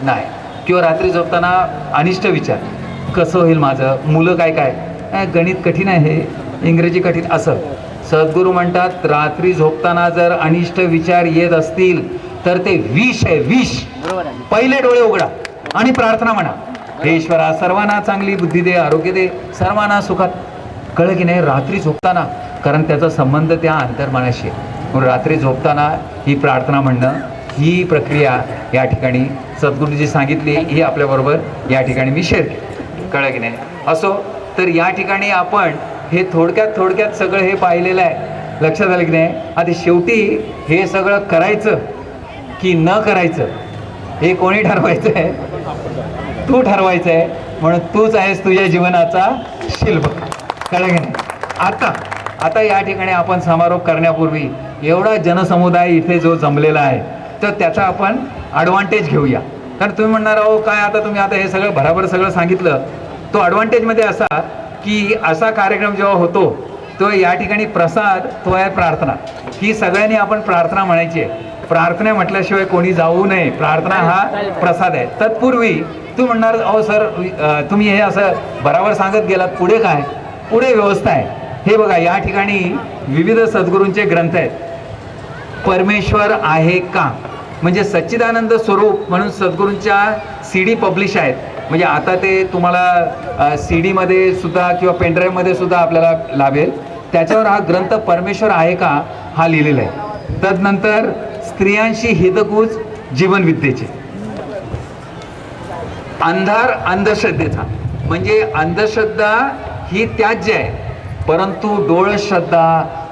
नाही. किंवा रात्री झोपताना अनिष्ट विचार, कसं होईल माझं, मुलं काय काय, गणित कठीण आहे, इंग्रजी कठीण, असं. सद्गुरू म्हणतात रात्री झोपताना जर अनिष्ट विचार येत असतील तर ते विष आहे, विष. पहिले डोळे उघडा आणि प्रार्थना म्हणा, हे ईश्वरा सर्वांना चांगली बुद्धी दे, आरोग्य दे, सर्वांना सुखात. कळलं की नाही? रात्री झोपताना, कारण त्याचा संबंध त्या अंतर्मनाशी आहे. म्हणून रात्री झोपताना ही प्रार्थना म्हणणं, ही प्रक्रिया या ठिकाणी सद्गुरूजी सांगितली, ही आपल्याबरोबर या ठिकाणी मी शेअर केली. कळलं की नाही? असो, तर या ठिकाणी आपण हे थोडक्यात सगळं हे पाहिलेलं आहे. लक्षात आलं की नाही? आता शेवटी हे सगळं करायचं की न करायचं हे कोणी ठरवायचं आहे? तू ठरवायचं आहे. म्हणून तूच आहेस तुझ्या जीवनाचा शिल्पकार. कळलं की नाही? आता या ठिकाणी आपण समारोप करण्यापूर्वी एवढा जनसमुदाय इथे जो जमलेला आहे तर त्याचा आपण ॲडव्हान्टेज घेऊया. कारण तुम्ही म्हणणार आहो काय, आता तुम्ही आता हे सगळं भराभर सगळं सांगितलं. तो ॲडव्हान्टेजमध्ये असा की असा कार्यक्रम जेव्हा होतो तो या ठिकाणी प्रसाद, तो आहे प्रार्थना. ही सगळ्यांनी आपण प्रार्थना म्हणायची आहे. प्रार्थना म्हटल्याशिवाय कोणी जाऊ नये. प्रार्थना हा प्रसाद आहे. तत्पूर्वी तू म्हणणार अहो सर तुम्ही हे असं बराबर सांगत गेलात, पुढे काय? पुढे व्यवस्था आहे. हे बघा या ठिकाणी विविध सद्गुरूंचे ग्रंथ आहेत. परमेश्वर आहे का, म्हणजे सच्चिदानंद स्वरूप म्हणून सद्गुरूंच्या CD पब्लिश आहेत. म्हणजे आता ते तुम्हाला CD सुद्धा किंवा पेनड्राईव्हमध्ये सुद्धा आपल्याला लाभेल. त्याच्यावर हा ग्रंथ परमेश्वर आहे का हा लिहिलेला आहे. तदनंतर स्त्रियांशी हितगुज जीवनविद्येचे, अंधार अंधश्रद्धेचा, म्हणजे अंधश्रद्धा ही त्याज्य आहे परंतु डोळश्रद्धा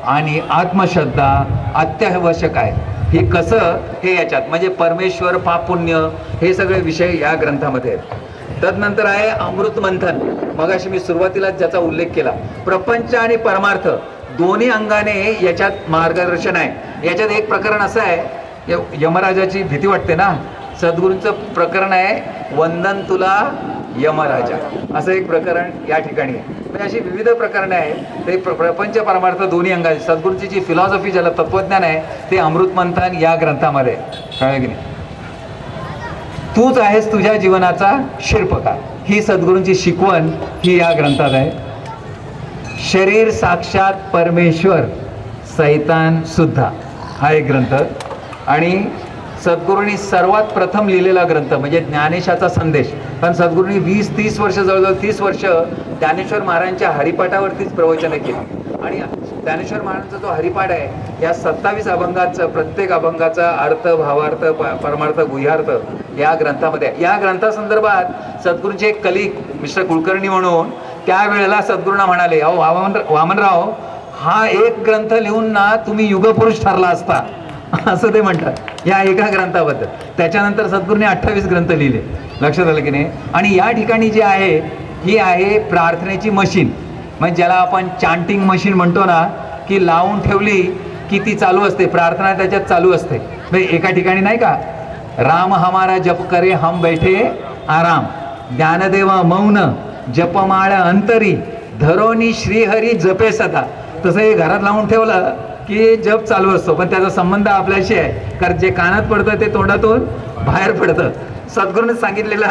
आणि आत्मश्रद्धा अत्यावश्यक आहे. हे कसं, हे याच्यात म्हणजे परमेश्वर पापुण्य हे सगळे विषय या ग्रंथामध्ये आहेत. तदनंतर आहे अमृत मंथन. मगाशी मी सुरुवातीलाच ज्याचा उल्लेख केला, प्रपंच आणि परमार्थ दोन्ही अंगाने याच्यात मार्गदर्शन आहे. याच्यात एक प्रकरण असं आहे, यमराजाची भीती वाटते ना, सद्गुरूंचं प्रकरण आहे, वंदन तुला यमराजा, असं एक प्रकरण या ठिकाणी आहे. म्हणजे अशी विविध प्रकरणं आहेत. ते प्रपंच परमार्थ दोन्ही अंगाची सद्गुरूंची जी फिलॉसॉफी, ज्याला तत्वज्ञान आहे, ते अमृत मंथन या ग्रंथामध्ये कळलं की नाही. तूच आहेस तुझ्या जीवनाचा शिल्पकार, ही सद्गुरूंची शिकवण ही या ग्रंथात आहे. शरीर साक्षात परमेश्वर, सैतान सुद्धा, हा एक ग्रंथ. आणि सद्गुरूंनी सर्वात प्रथम लिहिलेला ग्रंथ म्हणजे ज्ञानेशाचा संदेश. कारण सद्गुरूंनी 20-30 वर्ष, जवळजवळ 30 वर्ष ज्ञानेश्वर महाराजांच्या हरिपाठावरतीच प्रवचनं केली. आणि ज्ञानेश्वर महाराजांचा जो हरिपाठ आहे, या 27 अभंगाचं, प्रत्येक अभंगाचा अर्थ, भावार्थ, परमार्थ, गुह्यार्थ या ग्रंथामध्ये. या ग्रंथासंदर्भात सद्गुरूंचे एक कलिग मिस्टर कुलकर्णी म्हणून त्यावेळेला सद्गुरूंना म्हणाले, अहो वामनराव, हा एक ग्रंथ लिहून ना तुम्ही युगपुरुष ठरला असता, असं ते म्हणतात या एका ग्रंथाबद्दल. त्याच्यानंतर सद्गुरूंनी 28 ग्रंथ लिहिले. लक्षात आलं की नाही. आणि या ठिकाणी जे आहे, ही आहे प्रार्थनेची मशीन, म्हणजे ज्याला आपण चांटिंग मशीन म्हणतो ना, की लावून ठेवली की ती चालू असते, प्रार्थना त्याच्यात चालू असते. म्हणजे एका ठिकाणी नाही का, राम हमारा जप करे हम बैठे आराम, ज्ञानदेव मौन जपमाळ अंतरी, धरोनी श्रीहरी जपे सदा. तसं हे घरात लावून ठेवलं की जप चालू असतो, पण त्याचा संबंध आपल्याशी आहे, कारण जे कानात पडतं ते तोंडातून बाहेर पडतं. सद्गुरूने सांगितलेला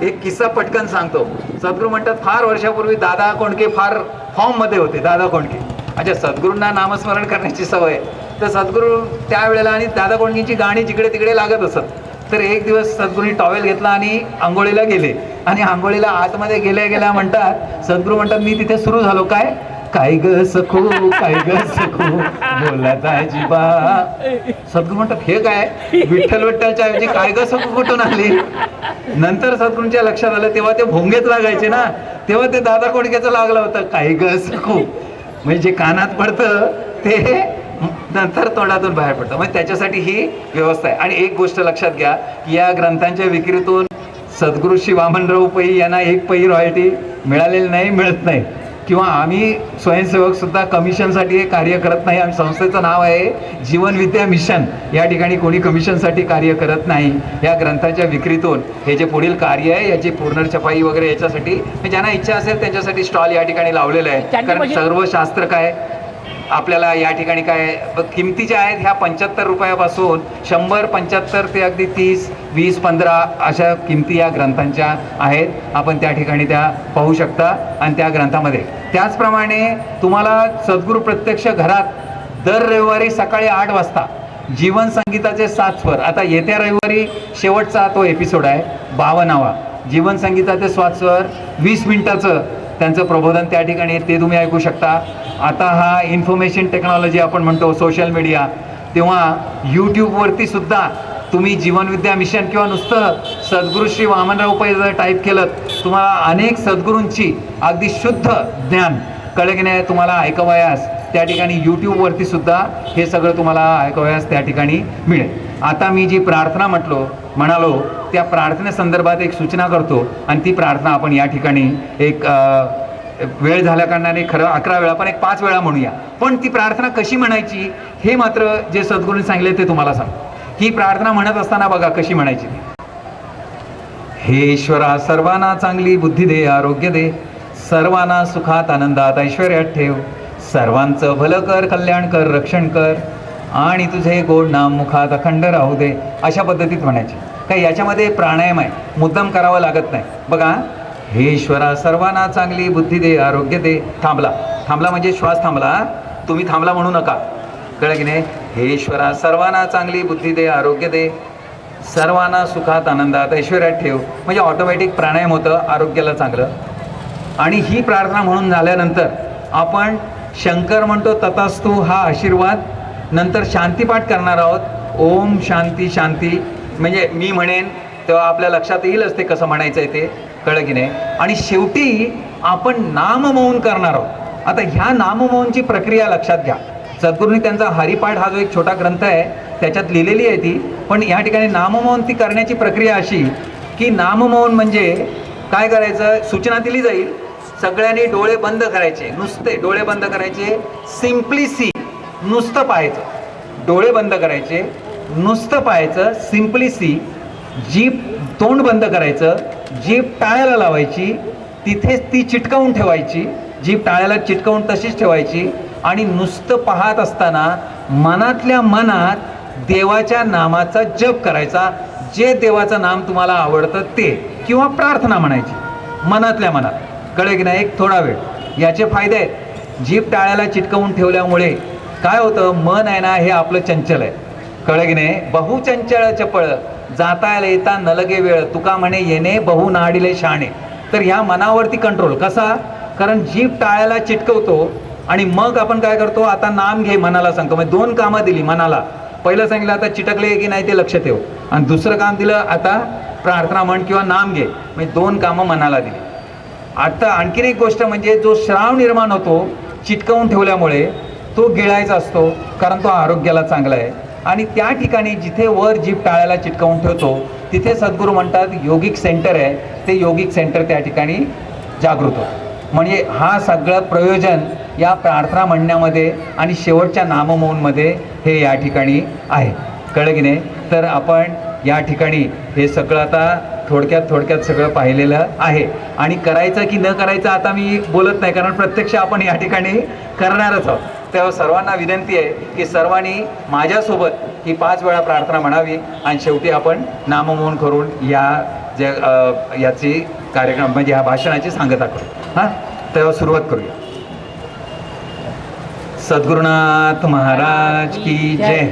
एक किस्सा पटकन सांगतो. सद्गुरू म्हणतात, फार वर्षापूर्वी दादा कोंडके फार फॉर्ममध्ये होते. दादा कोंडके, अच्छा, सद्गुरूंना नामस्मरण करण्याची सवय, तर सद्गुरू त्यावेळेला आणि दादा कोंडकेंची गाणी जिकडे तिकडे लागत असत. तर एक दिवस सद्गुरूंनी टॉवेल घेतला आणि आंघोळीला गेले. आणि आंघोळीला आतमध्ये गेल्या म्हणतात, सद्गुरू म्हणतात, मी तिथे सुरू झालो, काय ग सखू, काय ग सखू बोलत आहे जीवा. सद्गुरू म्हणतात, हे काय, विठ्ठलच्या ऐवजी काय ग सखू कुठून आली. नंतर सद्गुरूंच्या लक्षात आलं, तेव्हा ते भोंगेच लागायचे ना, तेव्हा ते दादा कोंडकेचं लागलं होतं, काय ग सखू. म्हणजे जे कानात पडतं ते नंतर तोंडातून बाहेर पडतं. म्हणजे त्याच्यासाठी ही व्यवस्था आहे. आणि एक गोष्ट लक्षात घ्या, की या ग्रंथांच्या विक्रीतून सद्गुरू श्री वामनराव पै यांना एक पै रॉयल्टी मिळालेली नाही, मिळत नाही. किंवा आम्ही स्वयंसेवक सुद्धा कमिशनसाठी हे कार्य करत नाही. आम्ही संस्थेचं नाव आहे जीवन विद्या मिशन. या ठिकाणी कोणी कमिशनसाठी कार्य करत नाही. या ग्रंथाच्या विक्रीतून हे जे पुढील कार्य आहे, याची पुनर्छपाई वगैरे याच्यासाठी ज्यांना इच्छा असेल त्यांच्यासाठी स्टॉल या ठिकाणी लावलेलं आहे. कारण सर्व शास्त्र काय आपल्याला या ठिकाणी काय किमतीच्या आहेत, ह्या 75 रुपयापासून 100, 75 ते अगदी 30, 20, 15 अशा किमती या ग्रंथांच्या आहेत. आपण त्या ठिकाणी त्या पाहू शकता. आणि त्या ग्रंथामध्ये त्याचप्रमाणे तुम्हाला सद्गुरू प्रत्यक्ष घरात दर रविवारी सकाळी 8 वाजता जीवन संगीताचे 7 स्वर, आता येत्या रविवारी शेवटचा तो एपिसोड आहे 52वा, जीवन संगीताचे 7 स्वर 20 मिनिटाचं त्यांचं प्रबोधन त्या ठिकाणी, ते तुम्ही ऐकू शकता. आता हा इन्फॉर्मेशन टेक्नॉलॉजी आपण म्हणतो, सोशल मीडिया, तेव्हा यूट्यूबवरती सुद्धा तुम्ही जीवनविद्या मिशन किंवा नुसतं सद्गुरू श्री वामनराव पै जर टाईप केलं, तुम्हाला अनेक सद्गुरूंची अगदी शुद्ध ज्ञान कळलं की नाही, तुम्हाला ऐकवयास त्या ठिकाणी यूट्यूबवरती सुद्धा हे सगळं तुम्हाला ऐकवयास त्या ठिकाणी मिळेल. आता मी जी प्रार्थना म्हणालो त्या प्रार्थनेसंदर्भात एक सूचना करतो. आणि ती प्रार्थना आपण या ठिकाणी एक वेळ झाल्या कारणाने खरं 11 वेळा, पण एक 5 वेळा म्हणूया. पण ती प्रार्थना कशी म्हणायची हे मात्र जे सद्गुरूंनी सांगितले ते तुम्हाला सांगतो. ही प्रार्थना म्हणत असताना बघा कशी म्हणायची. हे ईश्वरा, सर्वांना चांगली बुद्धी दे, आरोग्य दे, सर्वांना सुखात आनंदात ऐश्वर्यात ठेव, सर्वांचं भलं कर, कल्याण कर, रक्षण कर, आणि तुझे गोड नाम मुखात अखंड राहू दे. अशा पद्धतीत म्हणायची. काही याच्यामध्ये प्राणायाम आहे, मुद्दाम करावं लागत नाही. बघा, हे ईश्वरा, सर्वांना चांगली बुद्धी दे, आरोग्य दे. थांबला म्हणजे श्वास थांबला, तुम्ही थांबला म्हणू नका, कळलं की नाही. हे ईश्वरा, सर्वांना चांगली बुद्धी दे, आरोग्य दे, सर्वांना सुखात आनंदात ऐश्वर्यात ठेव. म्हणजे ऑटोमॅटिक प्राणायाम होतं, आरोग्याला चांगलं. आणि ही प्रार्थना म्हणून झाल्यानंतर आपण शंकर म्हणतो तथास्तु हा आशीर्वाद, नंतर शांतीपाठ करणार आहोत. ओम शांती शांती, म्हणजे मी म्हणेन तेव्हा आपल्या लक्षात येईलच ते कसं म्हणायचं आहे ते, कळलं की नाही. आणि शेवटी आपण नाममौन करणार आहोत. आता ह्या नाममौनची प्रक्रिया लक्षात घ्या. सद्गुरूंनी त्यांचा हरिपाठ हा जो एक छोटा ग्रंथ आहे त्याच्यात लिहिलेली आहे ती, पण या ठिकाणी नाममौन ती करण्याची प्रक्रिया अशी की नाममौन म्हणजे काय करायचं, सूचना दिली जाईल, सगळ्यांनी डोळे बंद करायचे, नुसते डोळे बंद करायचे, सिम्पली सी, नुसतं पाहायचं, डोळे बंद करायचे, नुसतं पाहायचं, सिम्पली सी, जीभ तोंड बंद करायचं, जीभ टाळ्याला लावायची, तिथेच ती चिटकावून ठेवायची, जीभ टाळ्याला चिटकावून तशीच ठेवायची आणि नुसतं पाहत असताना मनातल्या मनात देवाच्या नामाचा जप करायचा. जे देवाचं नाम तुम्हाला आवडतं ते, किंवा प्रार्थना म्हणायची मनातल्या मनात. कळलं की नाही? एक थोडा वेळ. याचे फायदे आहेत. जीभ टाळ्याला चिटकवून ठेवल्यामुळे काय होतं, मन आहे ना हे आपलं चंचल आहे. कळलं की नाही? बहुचंचळ चपळ जाता येता न लगे वेळ, तुका म्हणे येणे बहु नाडिले शाणे. तर ह्या मनावरती कंट्रोल कसा? कारण जीभ टाळ्याला चिटकवतो आणि मग आपण काय करतो, आता नाम घे मनाला सांगतो. म्हणजे दोन कामं दिली मनाला. पहिलं सांगितलं आता चिटकले की नाही ते लक्ष ठेव, आणि दुसरं काम दिलं आता प्रार्थना म्हण किंवा नाम घे. म्हणजे दोन कामं मनाला दिली. आता आणखीन एक गोष्ट म्हणजे जो श्राव निर्माण होतो चिटकवून ठेवल्यामुळे, तो गिळायचा असतो, कारण तो आरोग्याला चांगला आहे. आणि त्या ठिकाणी जिथे वर जीभ टाळ्याला चिटकवून ठेवतो तिथे सद्गुरू म्हणतात योगिक सेंटर आहे, ते योगिक सेंटर त्या ठिकाणी जागृत होतं. म्हणजे हा सगळं प्रयोजन या प्रार्थना म्हणण्यामध्ये आणि शेवटच्या नाममौनमध्ये हे या ठिकाणी आहे. कळलं की नाही? तर आपण या ठिकाणी हे सगळं आता थोडक्यात सगळं पाहिलेलं आहे. आणि करायचं की न करायचं आता मी बोलत नाही, कारण प्रत्यक्ष आपण या ठिकाणी करणारच आहोत. तेव्हा सर्वांना विनंती आहे की सर्वांनी माझ्यासोबत ही 5 वेळा प्रार्थना म्हणावी आणि शेवटी आपण नाममौन करून याची कार्यक्रम म्हणजे ह्या भाषणाची सांगता करू. हां, तेव्हा सुरुवात करूया. सद्गुरुनाथ महाराज की जय.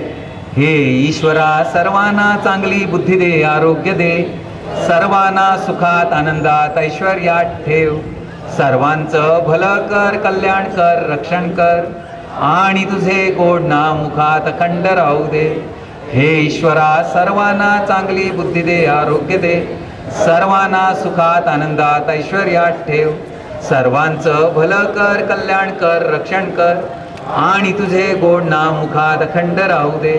हे ईश्वरा सर्वांना चांगली बुद्धी दे, आरोग्य दे, सर्वांना सुखात आनंदात ऐश्वर्यात ठेव, सर्वांचं भलं कर, कल्याण कर, रक्षण कर, आणि तुझे गोड नाम मुखात अखंड राहू दे. हे ईश्वरा सर्वांना चांगली बुद्धी दे, आरोग्य दे, सर्वांना सुखात आनंदात ऐश्वर्यात ठेव, सर्वांचं भलं कर, कल्याण कर, रक्षण कर, आणि तुझे गोड नाम मुखात अखंड राहू दे.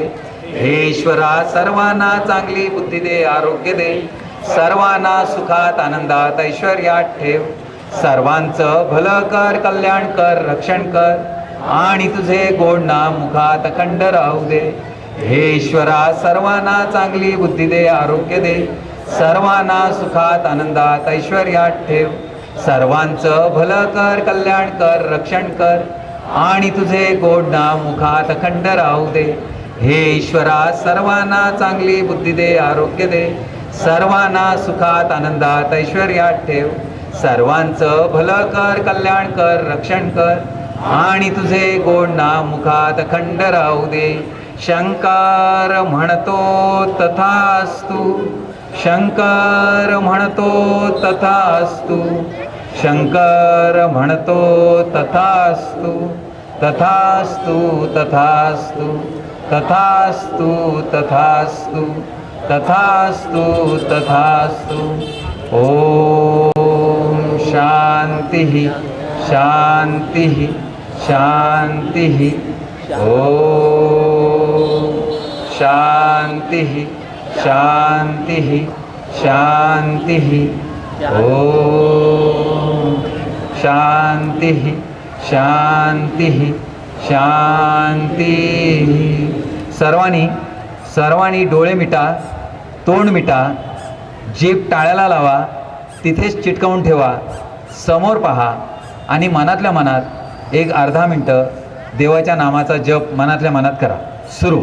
हे ईश्वरा सर्वांना चांगली बुद्धी दे, आरोग्य दे, सर्वांना सुखात आनंदात ऐश्वर्यात ठेव, सर्वांचं भलं कर, कल्याण कर, रक्षण कर, आणि तुझे गोड नाम मुखात अखंड राहू दे. हे ईश्वरा सर्वांना चांगली बुद्धी दे, आरोग्य दे, सर्वांना सुखात आनंदात ऐश्वर्यात ठेव, सर्वांचं भलं कर, कल्याण कर, रक्षण कर, आणि तुझे गोड नाम मुखात अखंड राहू दे. हे ईश्वरा सर्वांना चांगली बुद्धी दे, आरोग्य दे, सर्वांना सुखात आनंदात ऐश्वर्यात ठेव, सर्वांचं भलं कर, कल्याण कर, रक्षण कर, आणि तुझे गोड नाम मुखात अखंड राहू दे. शंकर म्हणतो तथास्तु, शंकर म्हणतो तथास्तु, शंकर म्हणतो तथास्तु, तथास्तु, तथास्तु, तथास्तु, तथास्तु, तथास्तु, तथास्तु. ओम शांती शांती शांती. ओम शांती शांती शांती. ओम शांती शांती शांती. सर्वांनी डोळे मिटा, तोंड मिटा, जीभ टाळ्याला लावा, तिथेच चिटकवून ठेवा, समोर पहा आणि मनातल्या मनात एक अर्धा मिनटं देवाच्या नामाचा जप मनातल्या मनात करा. सुरू.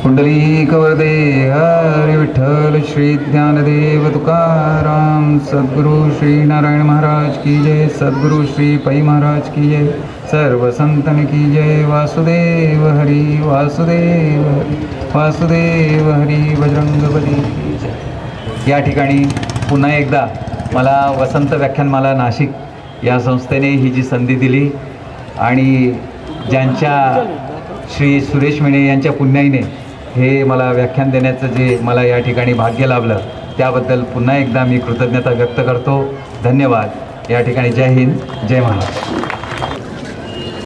पुंडलिक वरदे हरि विठ्ठल श्री ज्ञानदेव तुकाराम. सद्गुरु श्री नारायण महाराज की जय, सद्गुरु श्री पै महाराज की जय, सर्व संतन की जय. वासुदेव हरि वासुदेव हरि वासुदेव हरि बजरंगबली की जय. या ठिकाणी पुन्हा एकदा मला वसंत व्याख्यानमाला नाशिक या संस्थेने ही जी संधी दिली आणि ज्यांच्या श्री सुरेश मेणे यांच्या पुण्याईने हे मला व्याख्यान देण्याचं जे मला या ठिकाणी भाग्य लाभलं त्याबद्दल पुन्हा एकदा मी कृतज्ञता व्यक्त करतो. धन्यवाद. या ठिकाणी जय हिंद, जय महाराष्ट्र.